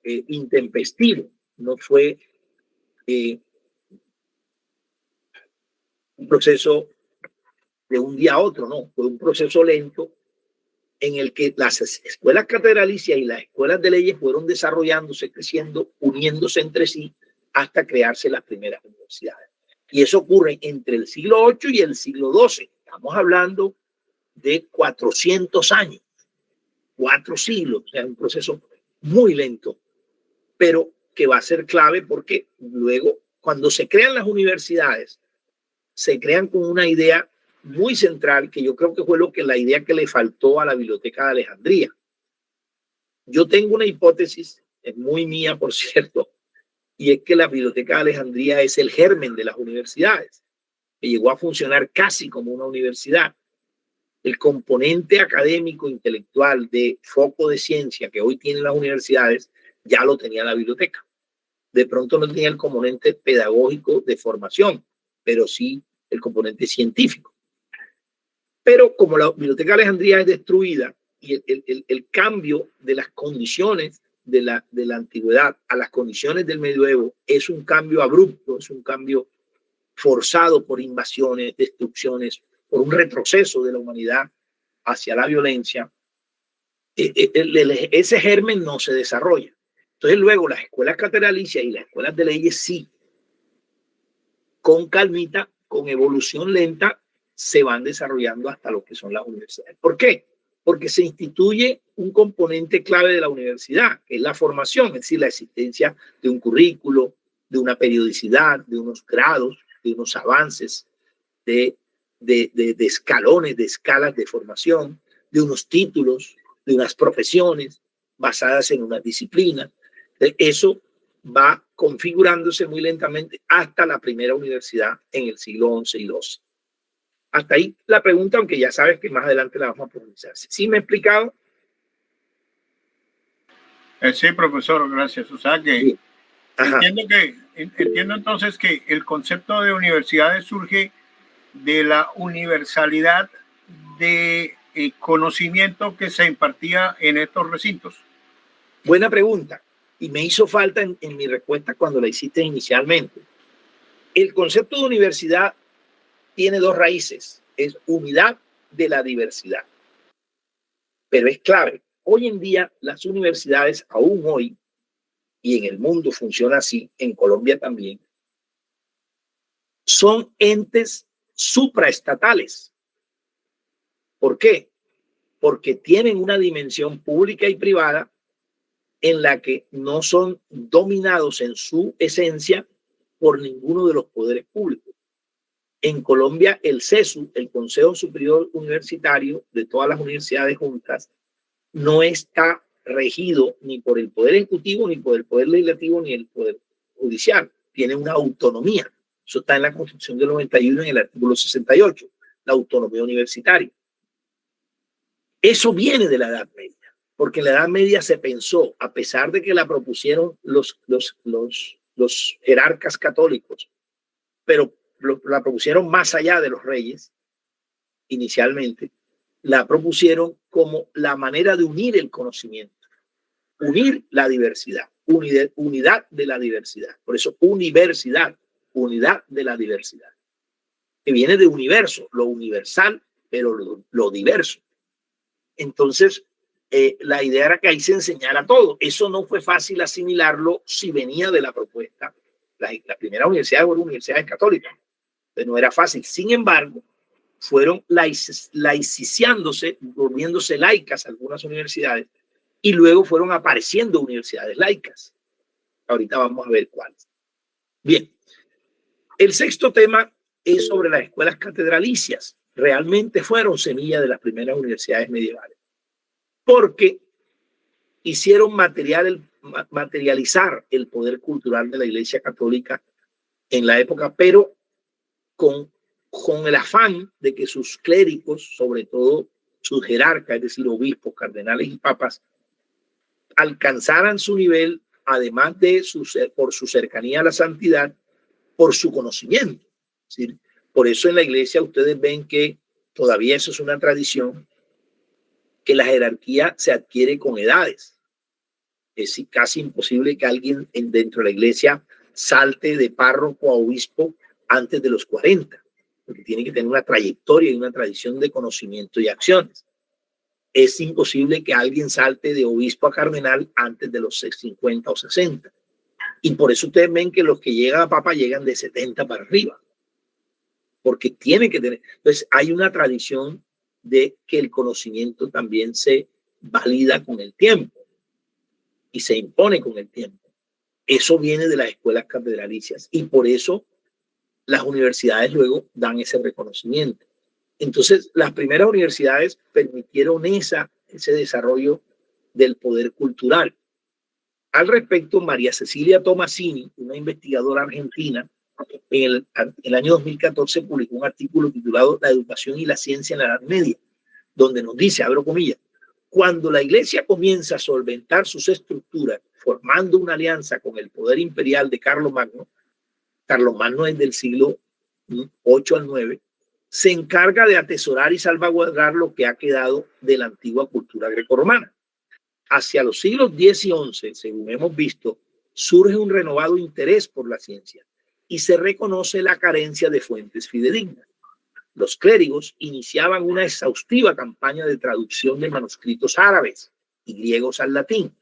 intempestivo, no fue un proceso de un día a otro, no, fue un proceso lento en el que las escuelas catedralicias y las escuelas de leyes fueron desarrollándose, creciendo, uniéndose entre sí hasta crearse las primeras universidades. Y eso ocurre entre el siglo VIII y el siglo XII. Estamos hablando de 400 años, 4 siglos, o sea, un proceso muy lento, pero que va a ser clave porque luego, cuando se crean las universidades, se crean con una idea muy central, que yo creo que fue la idea que le faltó a la Biblioteca de Alejandría. Yo tengo una hipótesis, es muy mía, por cierto, y es que la Biblioteca de Alejandría es el germen de las universidades, que llegó a funcionar casi como una universidad. El componente académico, intelectual, de foco de ciencia que hoy tienen las universidades, ya lo tenía la biblioteca. De pronto no tenía el componente pedagógico de formación, pero sí el componente científico. Pero como la Biblioteca de Alejandría es destruida y el cambio de las condiciones de la antigüedad a las condiciones del medioevo es un cambio abrupto, es un cambio forzado por invasiones, destrucciones, por un retroceso de la humanidad hacia la violencia, ese germen no se desarrolla. Entonces luego las escuelas catedralicias y las escuelas de leyes sí, con calmita, con evolución lenta, se van desarrollando hasta lo que son las universidades. ¿Por qué? Porque se instituye un componente clave de la universidad, que es la formación, es decir, la existencia de un currículo, de una periodicidad, de unos grados, de unos avances, de escalones, de escalas de formación, de unos títulos, de unas profesiones basadas en una disciplina. Eso va configurándose muy lentamente hasta la primera universidad en el siglo XI y XII. Hasta ahí la pregunta, aunque ya sabes que más adelante la vamos a profundizar. ¿Sí me he explicado? Sí, profesor, gracias. O sea que Sí. entiendo entonces que el concepto de universidades surge de la universalidad de conocimiento que se impartía en estos recintos. Buena pregunta. Y me hizo falta en mi respuesta cuando la hiciste inicialmente. El concepto de universidad tiene dos raíces. Es unidad de la diversidad. Pero es clave. Hoy en día las universidades, aún hoy, y en el mundo funciona así, en Colombia también, son entes supraestatales. ¿Por qué? Porque tienen una dimensión pública y privada en la que no son dominados en su esencia por ninguno de los poderes públicos. En Colombia, el CESU, el Consejo Superior Universitario de todas las universidades juntas, no está regido ni por el Poder Ejecutivo, ni por el Poder Legislativo, ni el Poder Judicial. Tiene una autonomía. Eso está en la Constitución del 91, en el artículo 68, la autonomía universitaria. Eso viene de la Edad Media, porque en la Edad Media se pensó, a pesar de que la propusieron los jerarcas católicos, pero la propusieron más allá de los reyes, inicialmente, la propusieron como la manera de unir el conocimiento, unir la diversidad, unidad de la diversidad. Por eso universidad, unidad de la diversidad, que viene de universo, lo universal, pero lo diverso. Entonces, la idea era que ahí se enseñara todo. Eso no fue fácil asimilarlo si venía de la propuesta. La primera universidad fueron universidades católicas. Entonces no era fácil. Sin embargo, fueron laiciciándose, volviéndose laicas algunas universidades, y luego fueron apareciendo universidades laicas. Ahorita vamos a ver cuáles. Bien, el sexto tema es sobre las escuelas catedralicias. Realmente fueron semilla de las primeras universidades medievales, porque hicieron materializar el poder cultural de la Iglesia Católica en la época, pero con el afán de que sus clérigos, sobre todo sus jerarcas, es decir, obispos, cardenales y papas, alcanzaran su nivel, además de por su cercanía a la santidad, por su conocimiento. Es decir, por eso en la iglesia ustedes ven que todavía eso es una tradición, que la jerarquía se adquiere con edades. Es casi imposible que alguien dentro de la iglesia salte de párroco a obispo antes de los 40, porque tiene que tener una trayectoria y una tradición de conocimiento y acciones. Es imposible que alguien salte de obispo a cardenal antes de los 50 o 60. Y por eso ustedes ven que los que llegan a papa llegan de 70 para arriba, porque tiene que tener. Entonces hay una tradición de que el conocimiento también se valida con el tiempo y se impone con el tiempo. Eso viene de las escuelas catedralicias y por eso las universidades luego dan ese reconocimiento. Entonces, las primeras universidades permitieron ese desarrollo del poder cultural. Al respecto, María Cecilia Tomasini, una investigadora argentina, en el año 2014 publicó un artículo titulado La educación y la ciencia en la Edad Media, donde nos dice, abro comillas, cuando la iglesia comienza a solventar sus estructuras, formando una alianza con el poder imperial de Carlomagno es del siglo 8 al 9, se encarga de atesorar y salvaguardar lo que ha quedado de la antigua cultura grecorromana. Hacia los siglos 10 y 11, según hemos visto, surge un renovado interés por la ciencia y se reconoce la carencia de fuentes fidedignas. Los clérigos iniciaban una exhaustiva campaña de traducción de manuscritos árabes y griegos al latín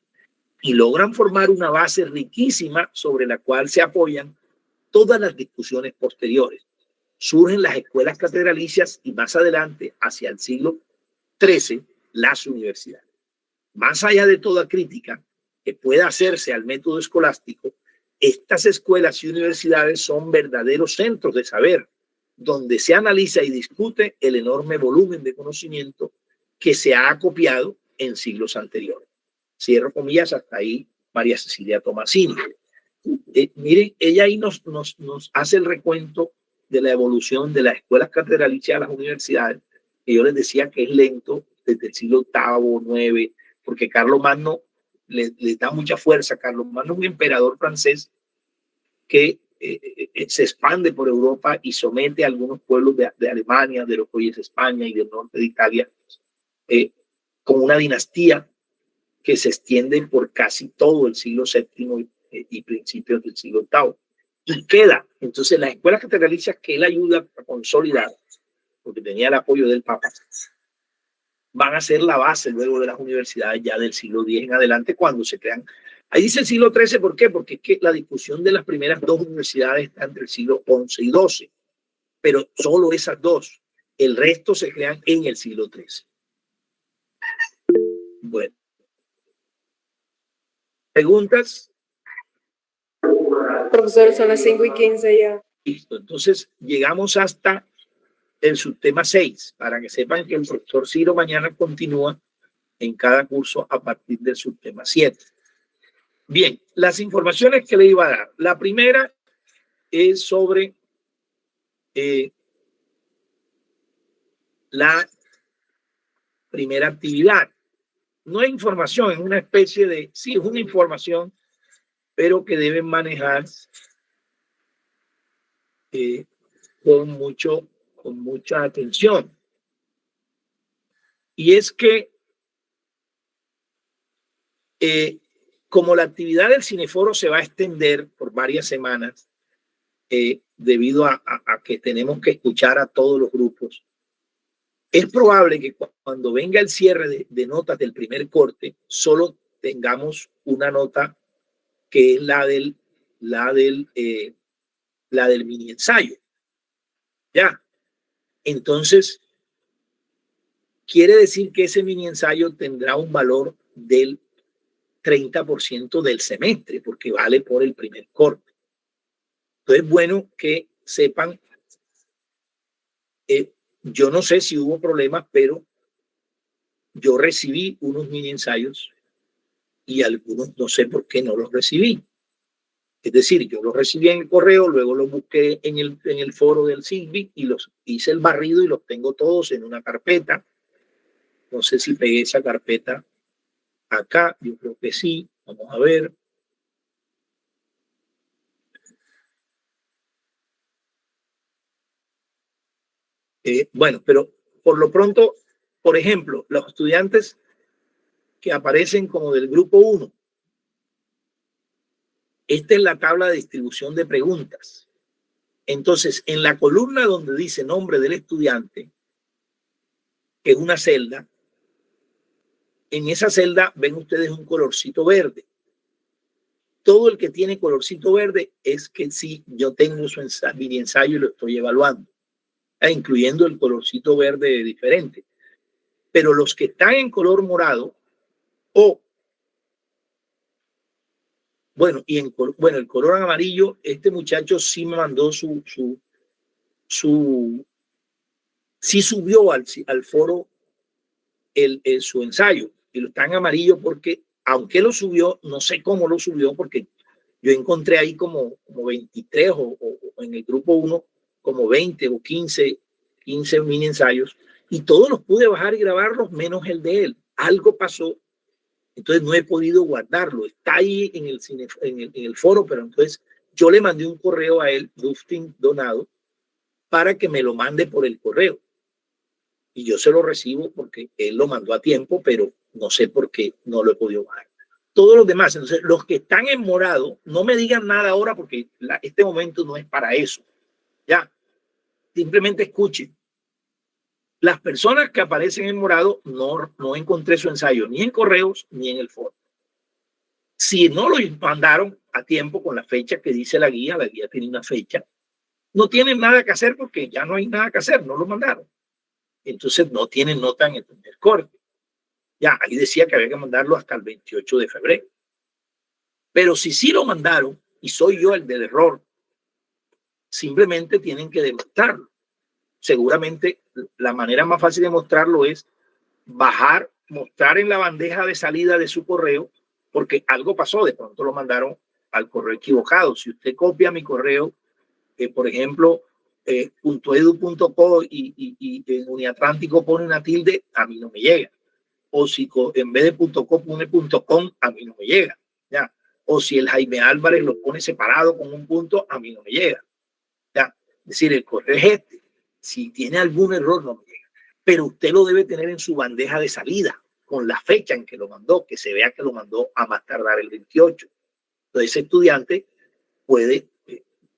y logran formar una base riquísima sobre la cual se apoyan todas las discusiones posteriores. Surgen las escuelas catedralicias y más adelante, hacia el siglo XIII, las universidades. Más allá de toda crítica que pueda hacerse al método escolástico, estas escuelas y universidades son verdaderos centros de saber, donde se analiza y discute el enorme volumen de conocimiento que se ha acopiado en siglos anteriores. Cierro comillas, hasta ahí María Cecilia Tomasini. Miren, ella ahí nos hace el recuento de la evolución de las escuelas catedralicias a las universidades, que yo les decía que es lento desde el siglo VIII, IX, porque Carlomagno le da mucha fuerza. Carlomagno es un emperador francés que se expande por Europa y somete a algunos pueblos de Alemania, de lo que hoy es España y del norte de Italia, con una dinastía que se extiende por casi todo el siglo VII y principios del siglo VIII. Y queda, entonces, las escuelas catedralicias que él ayuda a consolidar, porque tenía el apoyo del Papa, van a ser la base luego de las universidades ya del siglo X en adelante, cuando se crean. Ahí dice el siglo XIII, ¿por qué? Porque es que la discusión de las primeras dos universidades está entre el siglo XI y XII, pero solo esas dos. El resto se crean en el siglo XIII. Bueno. ¿Preguntas? Profesor, son las 5:15 ya. Listo, entonces llegamos hasta el subtema 6, para que sepan que el profesor Ciro mañana continúa en cada curso a partir del subtema 7. Bien, las informaciones que le iba a dar. La primera es sobre la primera actividad. No es información, es una especie de, sí, es una información, pero que deben manejar con mucha atención. Y es que como la actividad del Cineforo se va a extender por varias semanas, debido a que tenemos que escuchar a todos los grupos, es probable que cuando venga el cierre de notas del primer corte, solo tengamos una nota que es la del mini ensayo. Ya. Entonces, quiere decir que ese mini ensayo tendrá un valor del 30% del semestre, porque vale por el primer corte. Entonces, es bueno que sepan, yo no sé si hubo problemas, pero yo recibí unos mini ensayos y algunos no sé por qué no los recibí. Es decir, yo los recibí en el correo, luego los busqué en el foro del SIGBI y los hice el barrido y los tengo todos en una carpeta. No sé si pegué esa carpeta acá, yo creo que sí. Vamos a ver. Bueno, pero por lo pronto, por ejemplo, los estudiantes que aparecen como del grupo 1, esta es la tabla de distribución de preguntas. Entonces, en la columna donde dice nombre del estudiante, que es una celda, en esa celda ven ustedes un colorcito verde. Todo el que tiene colorcito verde es que sí, yo tengo su mini ensayo y lo estoy evaluando, incluyendo el colorcito verde diferente. Pero los que están en color morado el color amarillo, este muchacho sí me mandó sí subió al foro su ensayo, y lo está en amarillo porque, aunque lo subió, no sé cómo lo subió, porque yo encontré ahí como 23 o en el grupo 1 como 20 o 15 mini ensayos, y todos los pude bajar y grabarlos menos el de él. Algo pasó, entonces no he podido guardarlo. Está ahí en el foro, pero entonces yo le mandé un correo a él, Dustin Donado, para que me lo mande por el correo. Y yo se lo recibo porque él lo mandó a tiempo, pero no sé por qué no lo he podido bajar. Todos los demás, entonces los que están en morado, no me digan nada ahora porque este momento no es para eso. Ya, simplemente escuchen. Las personas que aparecen en morado, no encontré su ensayo ni en correos ni en el foro. Si no lo mandaron a tiempo con la fecha que dice la guía tiene una fecha, no tienen nada que hacer porque ya no hay nada que hacer, no lo mandaron. Entonces no tienen nota en el primer corte. Ya, ahí decía que había que mandarlo hasta el 28 de febrero. Pero si sí lo mandaron y soy yo el del error, simplemente tienen que demostrarlo. Seguramente la manera más fácil de mostrarlo es mostrar en la bandeja de salida de su correo, porque algo pasó, de pronto lo mandaron al correo equivocado. Si usted copia mi correo, por ejemplo, .edu.co y en Uniatlántico pone una tilde, a mí no me llega. O si en vez de .co pone .com, a mí no me llega. ¿Ya? O si el Jaime Álvarez lo pone separado con un punto, a mí no me llega. ¿Ya? Es decir, el correo es este. Si tiene algún error, no me llega. Pero usted lo debe tener en su bandeja de salida, con la fecha en que lo mandó, que se vea que lo mandó a más tardar el 28. Entonces, ese estudiante puede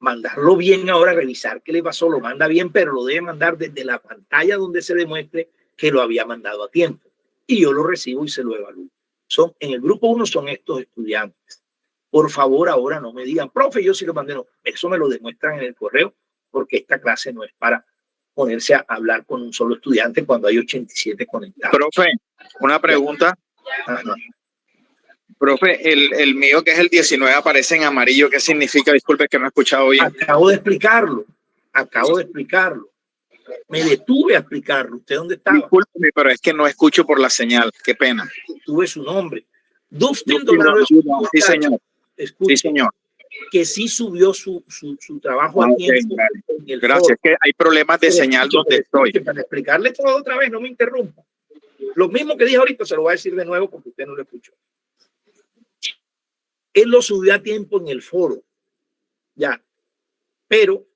mandarlo bien ahora, revisar qué le pasó, lo manda bien, pero lo debe mandar desde la pantalla donde se demuestre que lo había mandado a tiempo. Y yo lo recibo y se lo evalúo. En el grupo 1 son estos estudiantes. Por favor, ahora no me digan, profe, yo sí lo mandé. No, eso me lo demuestran en el correo, porque esta clase no es para ponerse a hablar con un solo estudiante cuando hay 87 conectados. Profe, una pregunta. Ajá. Profe, el mío, que es el 19, aparece en amarillo. ¿Qué significa? Disculpe que no he escuchado bien. Acabo de explicarlo. Me detuve a explicarlo. ¿Usted dónde estaba? Disculpe, pero es que no escucho por la señal. Qué pena. Tuve su nombre. Dustin Donado. Sí, señor. Escuche, sí, señor. Que sí subió su trabajo a tiempo. Gracias. Es que hay problemas de señal donde estoy. Para explicarle todo otra vez, no me interrumpa. Lo mismo que dije ahorita se lo voy a decir de nuevo porque usted no lo escuchó. Él lo subió a tiempo en el foro. Ya. Pero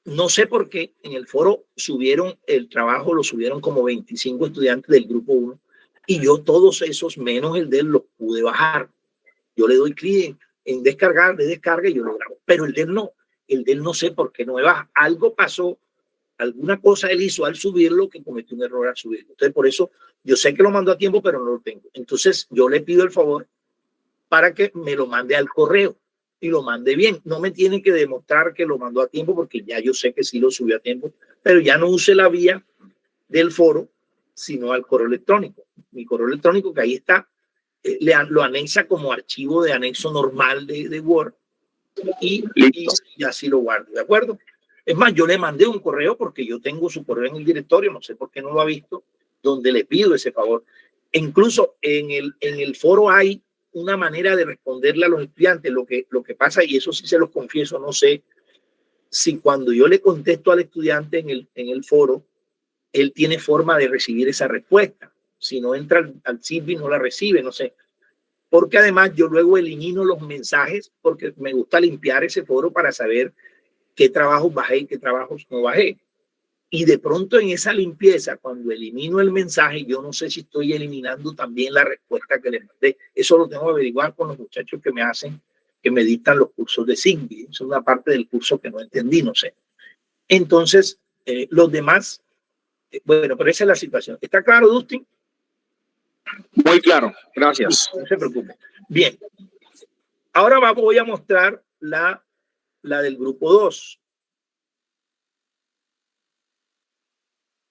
no sé por qué en el foro subieron el trabajo, lo subieron como 25 estudiantes del grupo 1 y yo todos esos, menos el de él, los pude bajar. Yo le doy clic en descargar, de descarga y yo lo grabo. Pero el de él no sé por qué no me baja. Algo pasó, alguna cosa él hizo al subirlo que cometió un error al subirlo. Entonces por eso yo sé que lo mandó a tiempo, pero no lo tengo. Entonces yo le pido el favor para que me lo mande al correo y lo mande bien. No me tiene que demostrar que lo mandó a tiempo porque ya yo sé que sí lo subió a tiempo, pero ya no use la vía del foro, sino al correo electrónico. Mi correo electrónico, que ahí está, lo anexa como archivo de anexo normal de Word y así lo guardo, ¿de acuerdo? Es más, yo le mandé un correo porque yo tengo su correo en el directorio, no sé por qué no lo ha visto, donde le pido ese favor. E incluso en el foro hay una manera de responderle a los estudiantes. Lo que pasa, y eso sí se los confieso, no sé si cuando yo le contesto al estudiante en el foro, él tiene forma de recibir esa respuesta. Si no entra al CISBI no la recibe, no sé. Porque además yo luego elimino los mensajes porque me gusta limpiar ese foro para saber qué trabajos bajé y qué trabajos no bajé. Y de pronto en esa limpieza, cuando elimino el mensaje, yo no sé si estoy eliminando también la respuesta que le mandé. Eso lo tengo que averiguar con los muchachos que me dictan los cursos de CISBI. Es una parte del curso que no entendí, no sé. Entonces, los demás, bueno, pero esa es la situación. ¿Está claro, Dustin? Muy claro, gracias. No se preocupe. Bien. Ahora voy a mostrar la del grupo 2.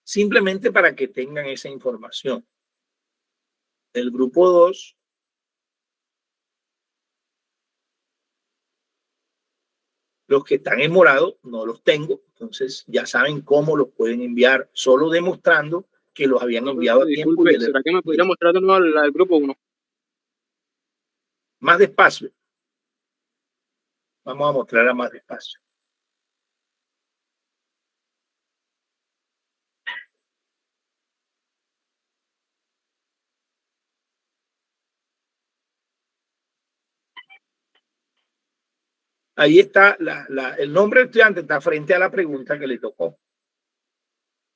Simplemente para que tengan esa información. El grupo 2 los que están en morado no los tengo, entonces ya saben cómo los pueden enviar, solo demostrando que los habían enviado a tiempo. Disculpe, ¿será que me pudiera mostrar de nuevo al grupo 1? Más despacio. Vamos a mostrarla más despacio. Ahí está el nombre del estudiante, está frente a la pregunta que le tocó.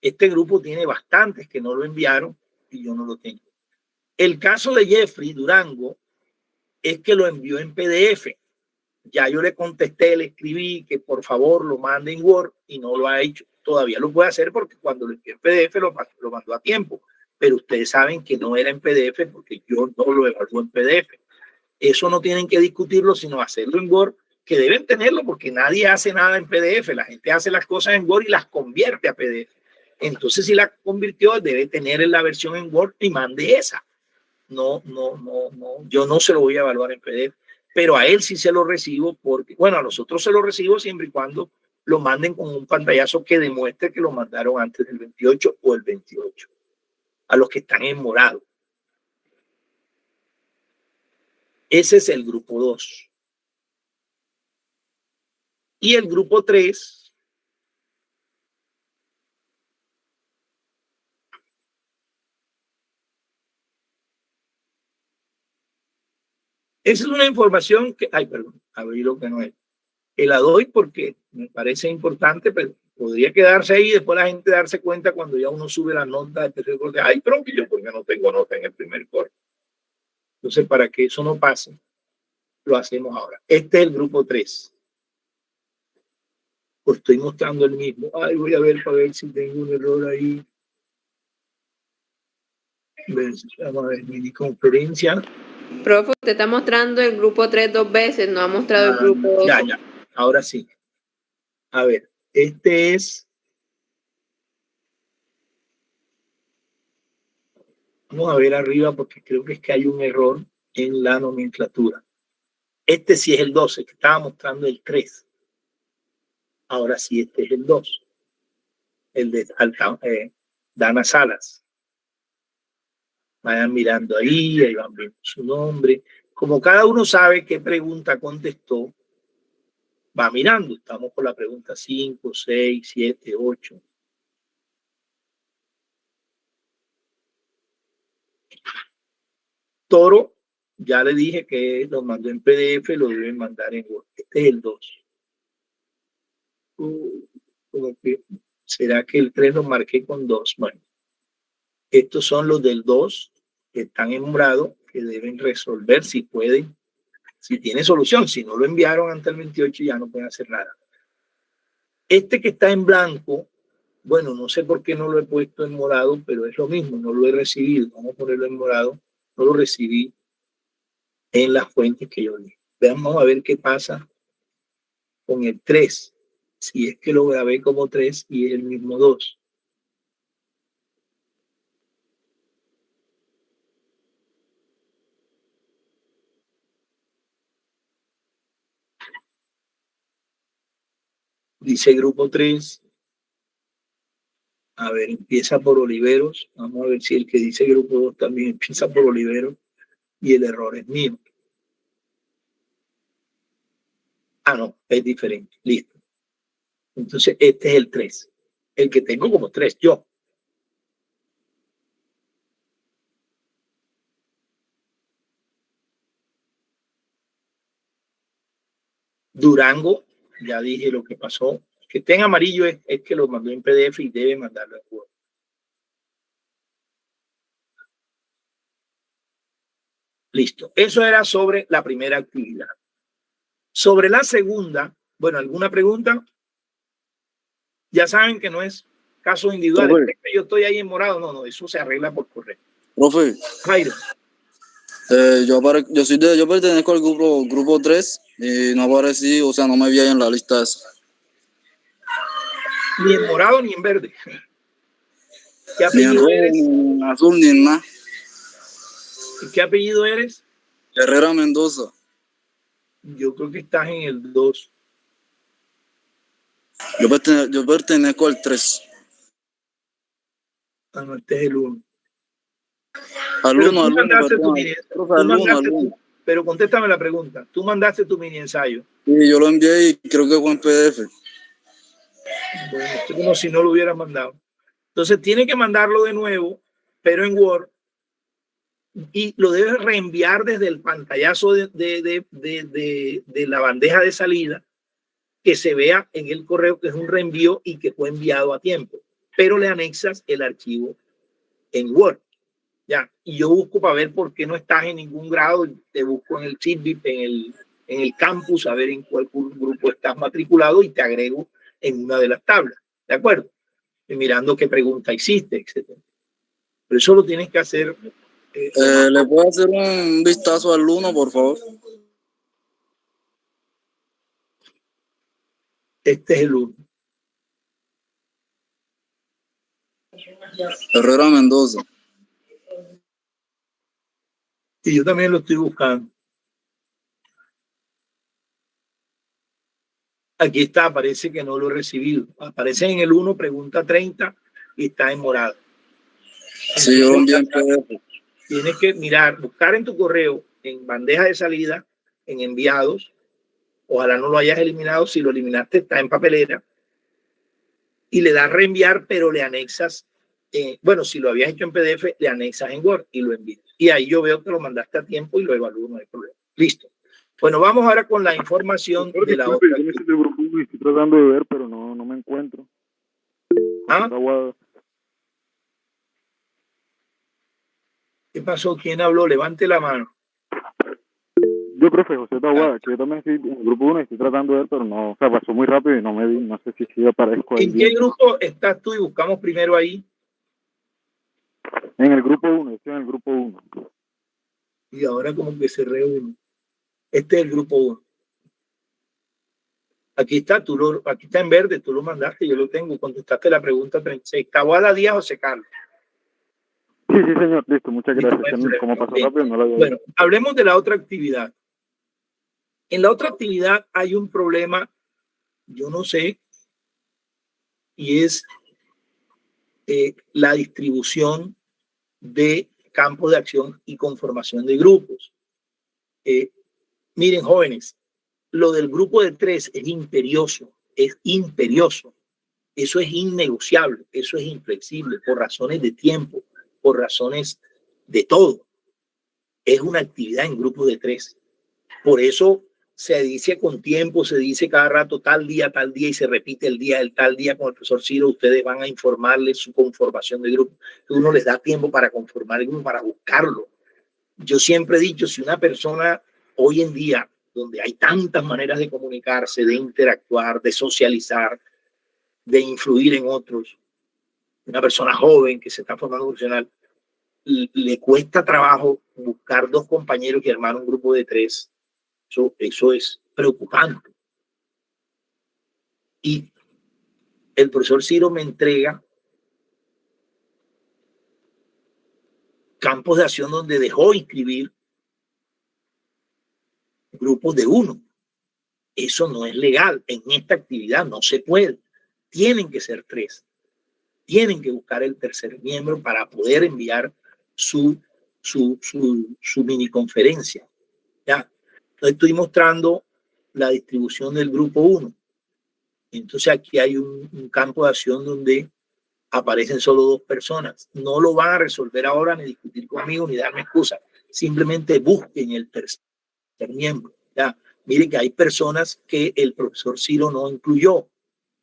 Este grupo tiene bastantes que no lo enviaron y yo no lo tengo. El caso de Jeffrey Durango es que lo envió en PDF. Ya yo le contesté, le escribí que por favor lo mande en Word y no lo ha hecho. Todavía lo puede hacer porque cuando lo envió en PDF lo mandó a tiempo. Pero ustedes saben que no era en PDF porque yo no lo evalúo en PDF. Eso no tienen que discutirlo, sino hacerlo en Word, que deben tenerlo porque nadie hace nada en PDF. La gente hace las cosas en Word y las convierte a PDF. Entonces, si la convirtió, debe tener la versión en Word y mande esa. No, yo no se lo voy a evaluar en PDF, pero a él sí se lo recibo porque, bueno, a nosotros se lo recibo siempre y cuando lo manden con un pantallazo que demuestre que lo mandaron antes del 28 o el 28. A los que están en morado. Ese es el grupo 2. Y el grupo 3 esa es una información que, ay, perdón, abrí lo que no es. Que la doy porque me parece importante, pero podría quedarse ahí y después la gente darse cuenta cuando ya uno sube la nota del tercer corte. Ay, pero que yo porque no tengo nota en el primer corte. Entonces, para que eso no pase, lo hacemos ahora. Este es el grupo 3. Pues estoy mostrando el mismo. Ay, voy a ver para ver si tengo un error ahí. Vamos a ver, mini conferencia. Profe, usted está mostrando el grupo 3 2 veces, no ha mostrado el grupo 2. Ya. Ahora sí. A ver, este es. Vamos a ver arriba porque creo que es que hay un error en la nomenclatura. Este sí es el 12, que estaba mostrando el 3. Ahora sí, este es el 2. El de Dana Salas. Vayan mirando ahí van viendo su nombre. Como cada uno sabe qué pregunta contestó, va mirando. Estamos por la pregunta 5, 6, 7, 8. Toro, ya le dije que lo mandó en PDF, lo deben mandar en Word. Este es el 2. ¿Será que el 3 lo marqué con 2? Bueno, estos son los del 2 que están en morado, que deben resolver si pueden, si tiene solución. Si no lo enviaron antes del 28 ya no pueden hacer nada. Este que está en blanco, bueno, no sé por qué no lo he puesto en morado, pero es lo mismo, no lo he recibido. Vamos a ponerlo en morado. No lo recibí en las fuentes que yo di. Vamos a ver qué pasa con el 3. Si es que lo grabé como 3 y es el mismo 2. Dice grupo 3. A ver, empieza por Oliveros. Vamos a ver si el que dice grupo 2 también empieza por Oliveros y el error es mío. Ah, no, es diferente. Listo. Entonces, este es el 3. El que tengo como 3, yo. Durango, ya dije lo que pasó. Que esté en amarillo es que lo mandó en PDF y debe mandarlo en Word. Listo. Eso era sobre la primera actividad. Sobre la segunda, bueno, ¿alguna pregunta? Ya saben que no es caso individual. Yo estoy ahí en morado. No, eso se arregla por correo. Profe, Jairo. Yo pertenezco al grupo 3 y no aparecí, o sea, no me vi ahí en la lista esa. Ni en morado ni en verde. ¿Qué Ni en apellido rojo, eres? ni en azul, ni en nada. ¿Y qué apellido eres? Herrera Mendoza. Yo creo que estás en el 2. Yo pertenezco al 3. Ah, no, este es el 1. Al 1, al 1. Pero contéstame la pregunta. Tú mandaste tu mini ensayo. Sí, yo lo envié y creo que fue en PDF. Bueno, esto es como si no lo hubieras mandado. Entonces tiene que mandarlo de nuevo, pero en Word, y lo debes reenviar desde el pantallazo de la bandeja de salida, que se vea en el correo que es un reenvío y que fue enviado a tiempo, pero le anexas el archivo en Word. Ya, y yo busco para ver por qué no estás en ningún grado, te busco en el Fitbit, en el campus, a ver en cuál grupo estás matriculado y te agrego en una de las tablas, ¿de acuerdo? Y mirando qué pregunta hiciste, etcétera. Pero eso lo tienes que hacer. ¿Le puedo hacer un vistazo al 1, por favor? Este es el 1. Herrera Mendoza. Y yo también lo estoy buscando. Aquí está, parece que no lo he recibido. Aparece en el 1, pregunta 30, y está en morado. Sí, yo lo envié en PDF. Tienes que mirar, buscar en tu correo, en bandeja de salida, en enviados, ojalá no lo hayas eliminado, si lo eliminaste está en papelera, y le das reenviar, pero le anexas, bueno, si lo habías hecho en PDF, le anexas en Word y lo envías. Y ahí yo veo que lo mandaste a tiempo y lo evalúo, no hay problema. Listo. Bueno, vamos ahora con la información de la otra. Yo me estoy grupo y estoy tratando de ver, pero no me encuentro. ¿Ah? ¿Qué pasó? ¿Quién habló? Levante la mano. Yo, profe, José Tahuada, que yo también estoy en el grupo 1 y estoy tratando de ver, pero no, o sea, pasó muy rápido y no sé si aparezco ahí. ¿En qué grupo estás tú? Y buscamos primero ahí. En el grupo 1, estoy en el grupo 1. Y ahora como que se reúne. Este es el grupo 1. Aquí está, aquí está en verde, tú lo mandaste, yo lo tengo, contestaste la pregunta 36. ¿Tahuada Díaz o Carlos? Sí, señor, listo, muchas gracias. Como pasó rápido, no lo había. Bueno, hablemos de la otra actividad. En la otra actividad hay un problema, yo no sé, y es la distribución de campos de acción y conformación de grupos. Miren, jóvenes, lo del grupo de 3 es imperioso, eso es innegociable, eso es inflexible por razones de tiempo, por razones de todo. Es una actividad en grupos de 3. Por eso se dice con tiempo, se dice cada rato tal día, y se repite el día del tal día con el profesor Ciro. Ustedes van a informarles su conformación de grupo. Uno les da tiempo para conformar el grupo, para buscarlo. Yo siempre he dicho, si una persona hoy en día, donde hay tantas maneras de comunicarse, de interactuar, de socializar, de influir en otros, una persona joven que se está formando profesional, le cuesta trabajo buscar 2 compañeros y armar un grupo de 3. Eso es preocupante. Y el profesor Ciro me entrega campos de acción donde dejó inscribir grupos de 1. Eso no es legal. En esta actividad no se puede. Tienen que ser 3. Tienen que buscar el tercer miembro para poder enviar su mini conferencia. ¿Ya? Estoy mostrando la distribución del grupo 1. Entonces aquí hay un campo de acción donde aparecen solo 2 personas. No lo van a resolver ahora, ni discutir conmigo, ni darme excusas. Simplemente busquen el tercer miembro. ¿Ya? Miren que hay personas que el profesor Ciro no incluyó.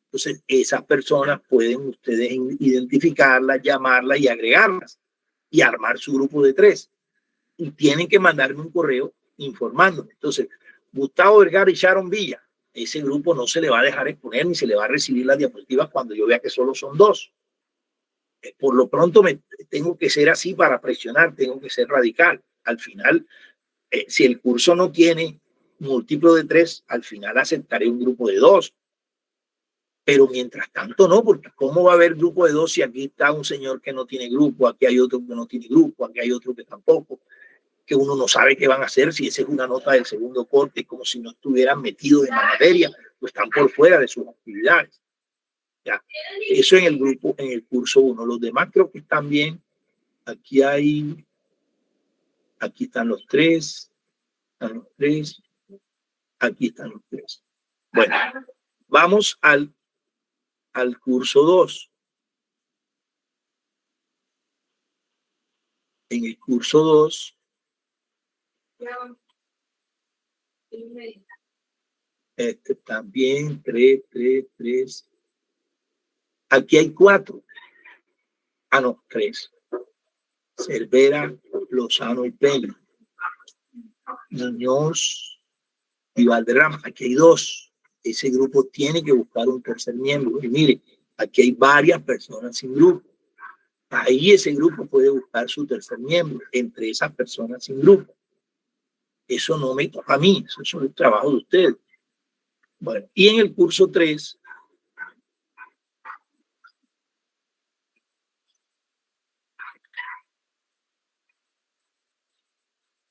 Entonces esas personas pueden ustedes identificarlas, llamarlas y agregarlas y armar su grupo de 3. Y tienen que mandarme un correo informándome. Entonces, Gustavo Vergara y Sharon Villa, ese grupo no se le va a dejar exponer ni se le va a recibir las diapositivas cuando yo vea que solo son 2. Por lo pronto tengo que ser así para presionar, tengo que ser radical. Al final, si el curso no tiene múltiplo de 3, al final aceptaré un grupo de 2. Pero mientras tanto no, porque ¿cómo va a haber grupo de 2 si aquí está un señor que no tiene grupo, aquí hay otro que no tiene grupo, aquí hay otro que tampoco? Que uno no sabe qué van a hacer, si esa es una nota del segundo corte, como si no estuvieran metidos en la materia, o están por fuera de sus actividades. Ya. Eso en el grupo, en el curso 1. Los demás creo que están bien. Aquí están los 3, aquí están los 3. Bueno, vamos al curso 2. En el curso 2, también 3. Aquí hay 4. No, 3. Cervera, Lozano y Peña. Muñoz y Valderrama. Aquí hay 2. Ese grupo tiene que buscar un tercer miembro. Y mire, aquí hay varias personas sin grupo. Ahí ese grupo puede buscar su tercer miembro entre esas personas sin grupo. Eso no me toca a mí, eso es el trabajo de ustedes. Bueno, y en el curso 3,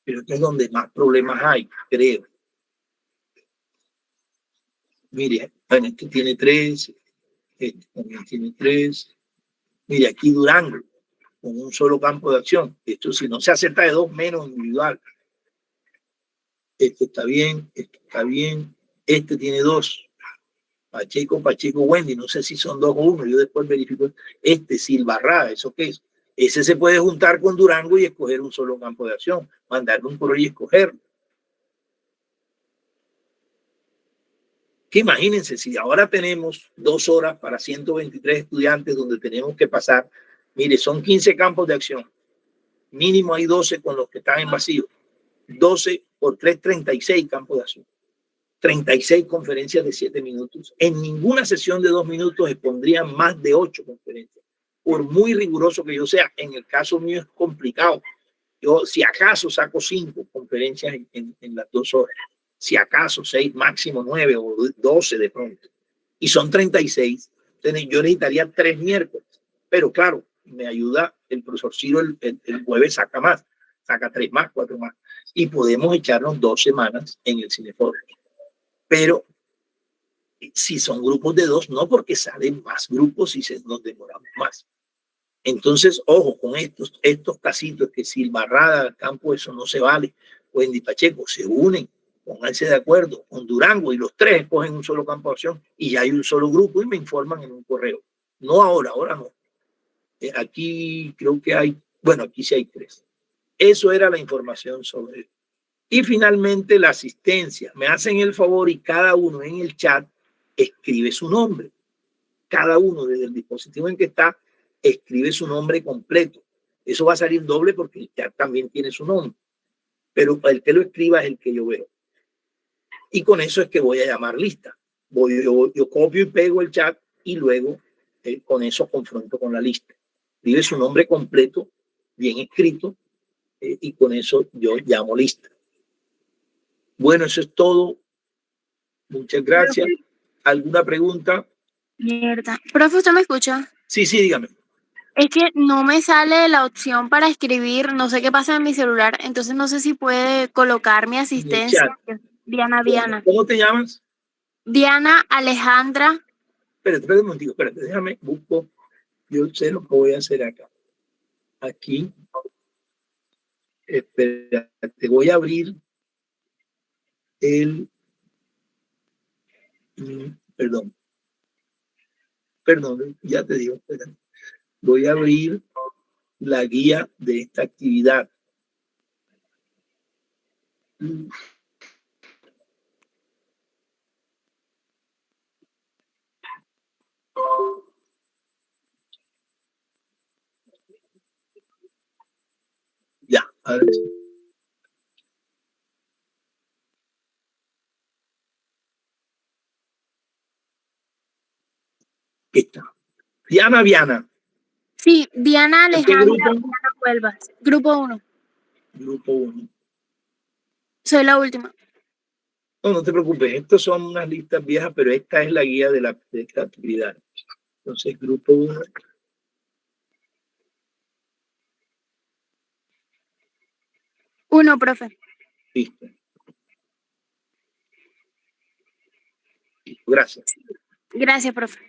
creo que es donde más problemas hay, creo. Mire, bueno, este tiene 3, este también tiene 3. Mire, aquí Durango, con un solo campo de acción. Esto si no se acepta de 2 menos individual. Esto está bien, esto está bien, Este tiene 2. Pacheco, Wendy, no sé si son 2 o 1, yo después verifico. Silvarrada, ¿eso qué es? Ese se puede juntar con Durango y escoger un solo campo de acción, mandarle un correo y escogerlo. Que imagínense, si ahora tenemos 2 horas para 123 estudiantes donde tenemos que pasar, mire, son 15 campos de acción. Mínimo hay 12 con los que están en vacío. 12 por 3, 36 campos de acción. 36 conferencias de 7 minutos. En ninguna sesión de 2 minutos expondrían más de 8 conferencias. Por muy riguroso que yo sea, en el caso mío es complicado. Yo, si acaso, saco 5 conferencias en las 2 horas. Si acaso 6, máximo 9 o 12 de pronto. Y son 36. Entonces, yo necesitaría 3 miércoles. Pero claro, me ayuda el profesor Ciro el jueves, saca más. Saca 3 más, 4 más. Y podemos echarnos 2 semanas en el Cineforum. Pero si son grupos de 2, no, porque salen más grupos y nos demoramos más. Entonces, ojo con estos casitos que Silvarrada, Campo, eso no se vale. Wendy, Pacheco, se unen, pónganse de acuerdo con Durango y los 3 escogen un solo campo de acción y ya hay un solo grupo y me informan en un correo. No ahora no. Aquí creo que hay, bueno, aquí sí hay 3. Eso era la información sobre esto. Y finalmente la asistencia. Me hacen el favor y cada uno en el chat escribe su nombre. Cada uno desde el dispositivo en que está escribe su nombre completo. Eso va a salir doble porque el chat también tiene su nombre. Pero el que lo escriba es el que yo veo. Y con eso es que voy a llamar lista. Yo copio y pego el chat y luego con eso confronto con la lista. Escribe su nombre completo, bien escrito, y con eso yo llamo lista. Bueno, eso es todo. Muchas gracias. ¿Alguna pregunta? Mierda. Profe, ¿usted me escucha? Sí, dígame. Es que no me sale la opción para escribir, no sé qué pasa en mi celular, entonces no sé si puede colocar mi asistencia. Diana. ¿Cómo te llamas? Diana Alejandra. Espérate un momentito, déjame, busco. Yo sé lo que voy a hacer acá. Aquí. Espérate, voy a abrir perdón, ya te digo, espérate. Voy a abrir la guía de esta actividad. Ya, a ver. Está. Viana. Sí, Diana Alejandra Huelvas. Grupo 1. Grupo 1. Soy la última. No te preocupes. Estos son unas listas viejas, pero esta es la guía de esta actividad. Entonces, grupo 1. Uno, profe. Listo. Gracias. Gracias, profe.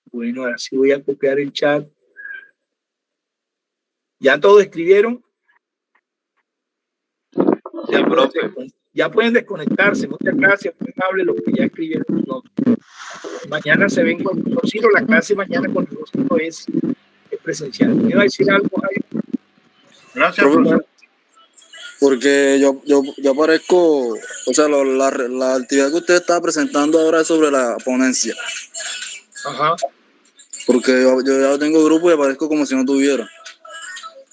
Bueno, ahora sí voy a copiar el chat. ¿Ya todos escribieron? Ya pueden desconectarse. Muchas gracias, muy amable los que ya escribieron sus nombres. Mañana se ven con el profesor Ciro. La clase mañana con el profesor Ciro es presencial. ¿Me iba a decir algo, Javier? Gracias, profesor. Porque yo aparezco, o sea, la actividad que usted está presentando ahora es sobre la ponencia. Ajá. Porque yo ya tengo grupo y aparezco como si no tuviera.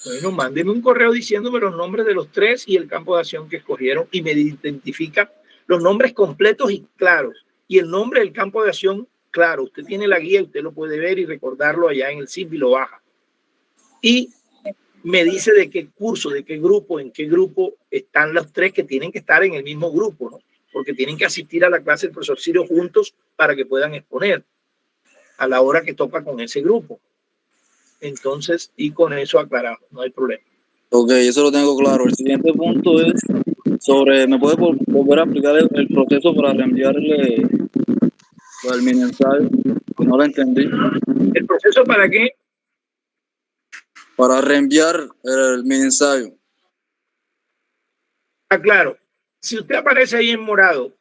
Bueno, mándenme un correo diciéndome los nombres de los 3 y el campo de acción que escogieron y me identifica los nombres completos y claros. Y el nombre del campo de acción, claro, usted tiene la guía, usted lo puede ver y recordarlo allá en el CIP y lo baja. Y me dice de qué curso, de qué grupo, en qué grupo están los 3 que tienen que estar en el mismo grupo, ¿no? Porque tienen que asistir a la clase del profesor Ciro juntos para que puedan exponer a la hora que toca con ese grupo. Entonces, y con eso aclaramos, no hay problema. Ok, eso lo tengo claro. El siguiente punto es ¿me puede volver a explicar el proceso para reenviarle el mini ensayo? No lo entendí. ¿El proceso para qué? Para reenviar el mini ensayo. Ah, claro. Si usted aparece ahí en morado,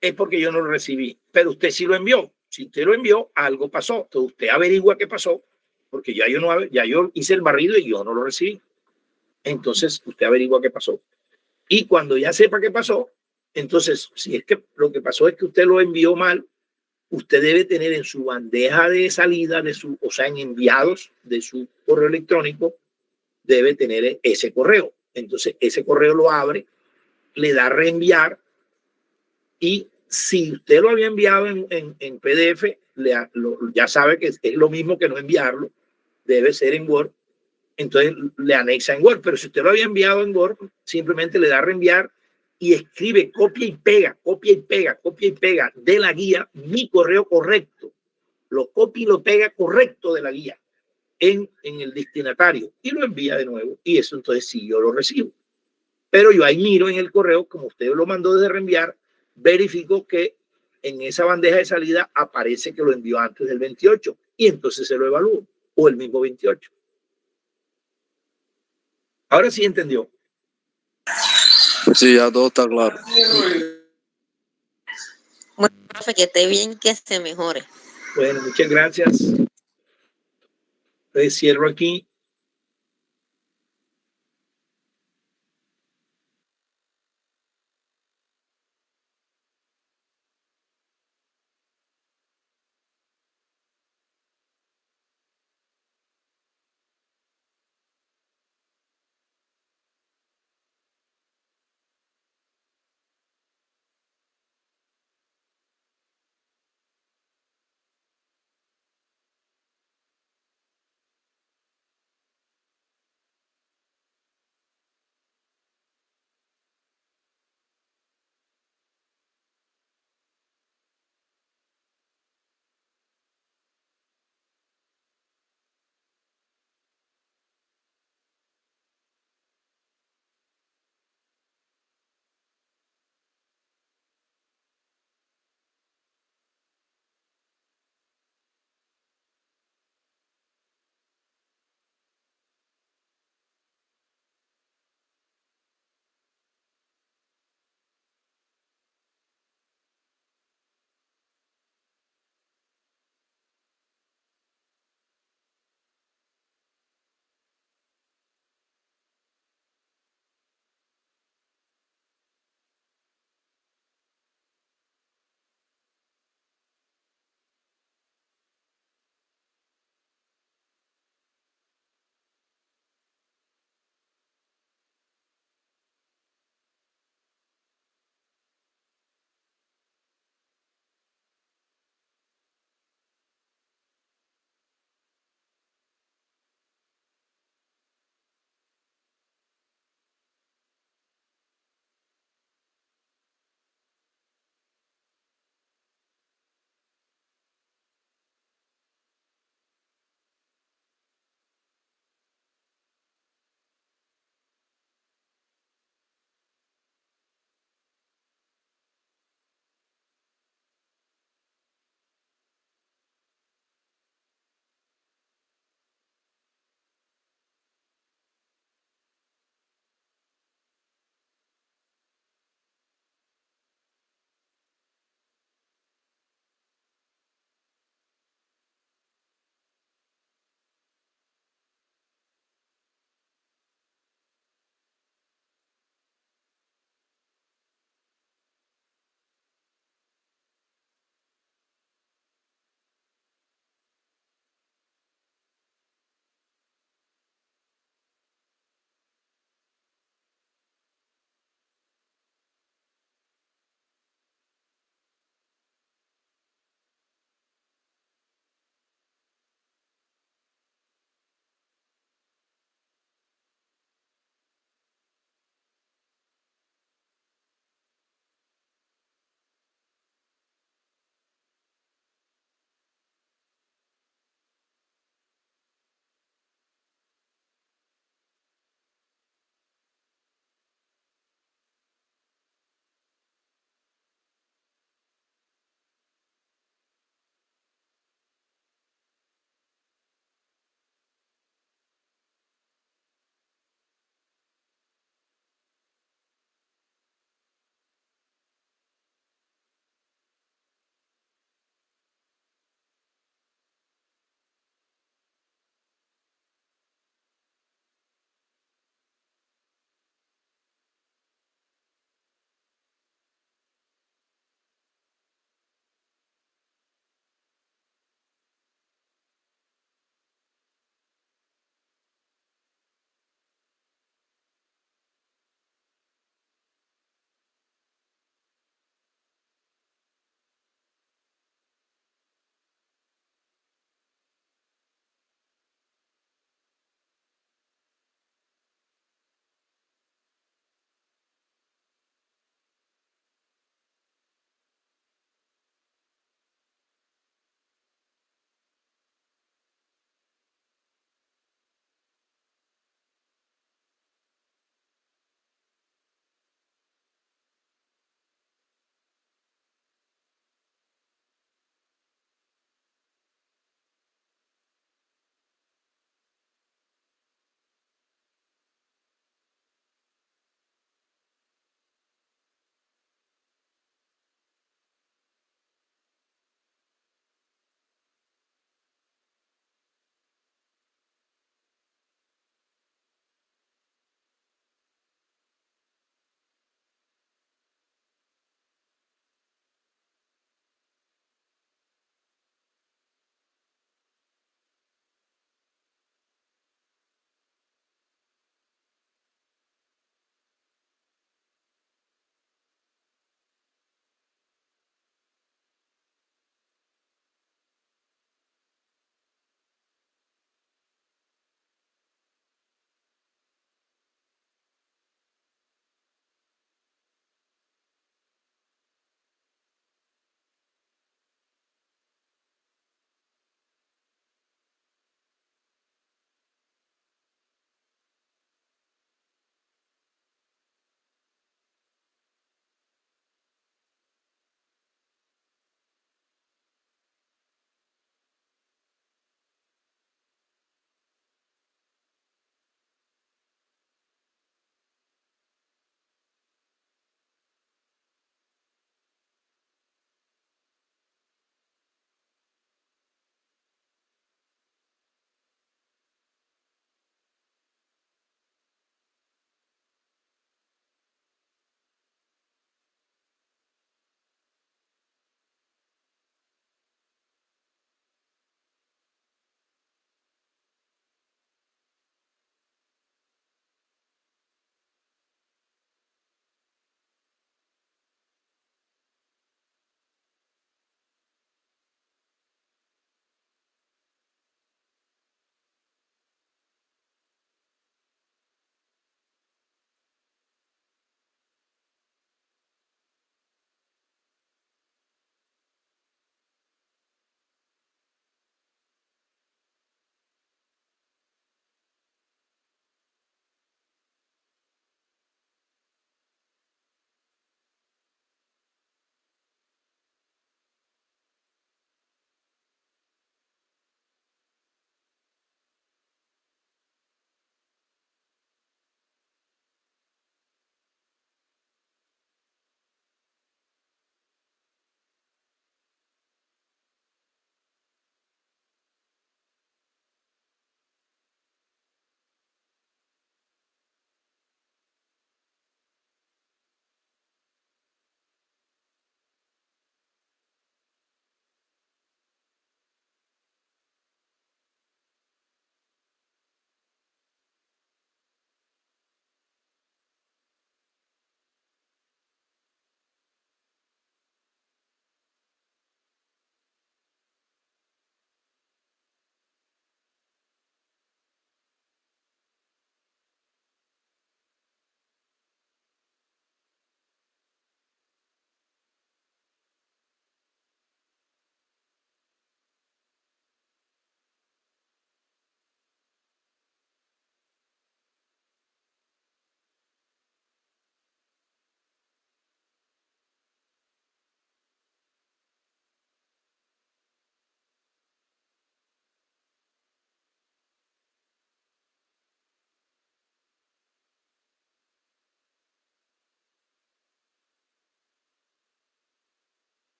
es porque yo no lo recibí, pero usted sí lo envió. Si usted lo envió, algo pasó. Entonces usted averigua qué pasó, porque ya yo hice el barrido y yo no lo recibí. Entonces usted averigua qué pasó. Y cuando ya sepa qué pasó, entonces, si es que lo que pasó es que usted lo envió mal, usted debe tener en su bandeja de salida, o sea, en enviados de su correo electrónico, debe tener ese correo. Entonces, ese correo lo abre, le da reenviar, y si usted lo había enviado en PDF, ya sabe que es lo mismo que no enviarlo, debe ser en Word, entonces le anexa en Word. Pero si usted lo había enviado en Word, simplemente le da reenviar y escribe copia y pega de la guía mi correo correcto. Lo copia y lo pega correcto de la guía en el destinatario y lo envía de nuevo. Y eso entonces sí yo lo recibo. Pero yo ahí miro en el correo, como usted lo mandó de reenviar, verifico que en esa bandeja de salida aparece que lo envió antes del 28 y entonces se lo evalúo, o el mismo 28. Ahora sí entendió. Sí, ya todo está claro. Bueno, profe, que esté bien, que se mejore. Bueno, muchas gracias. Entonces cierro aquí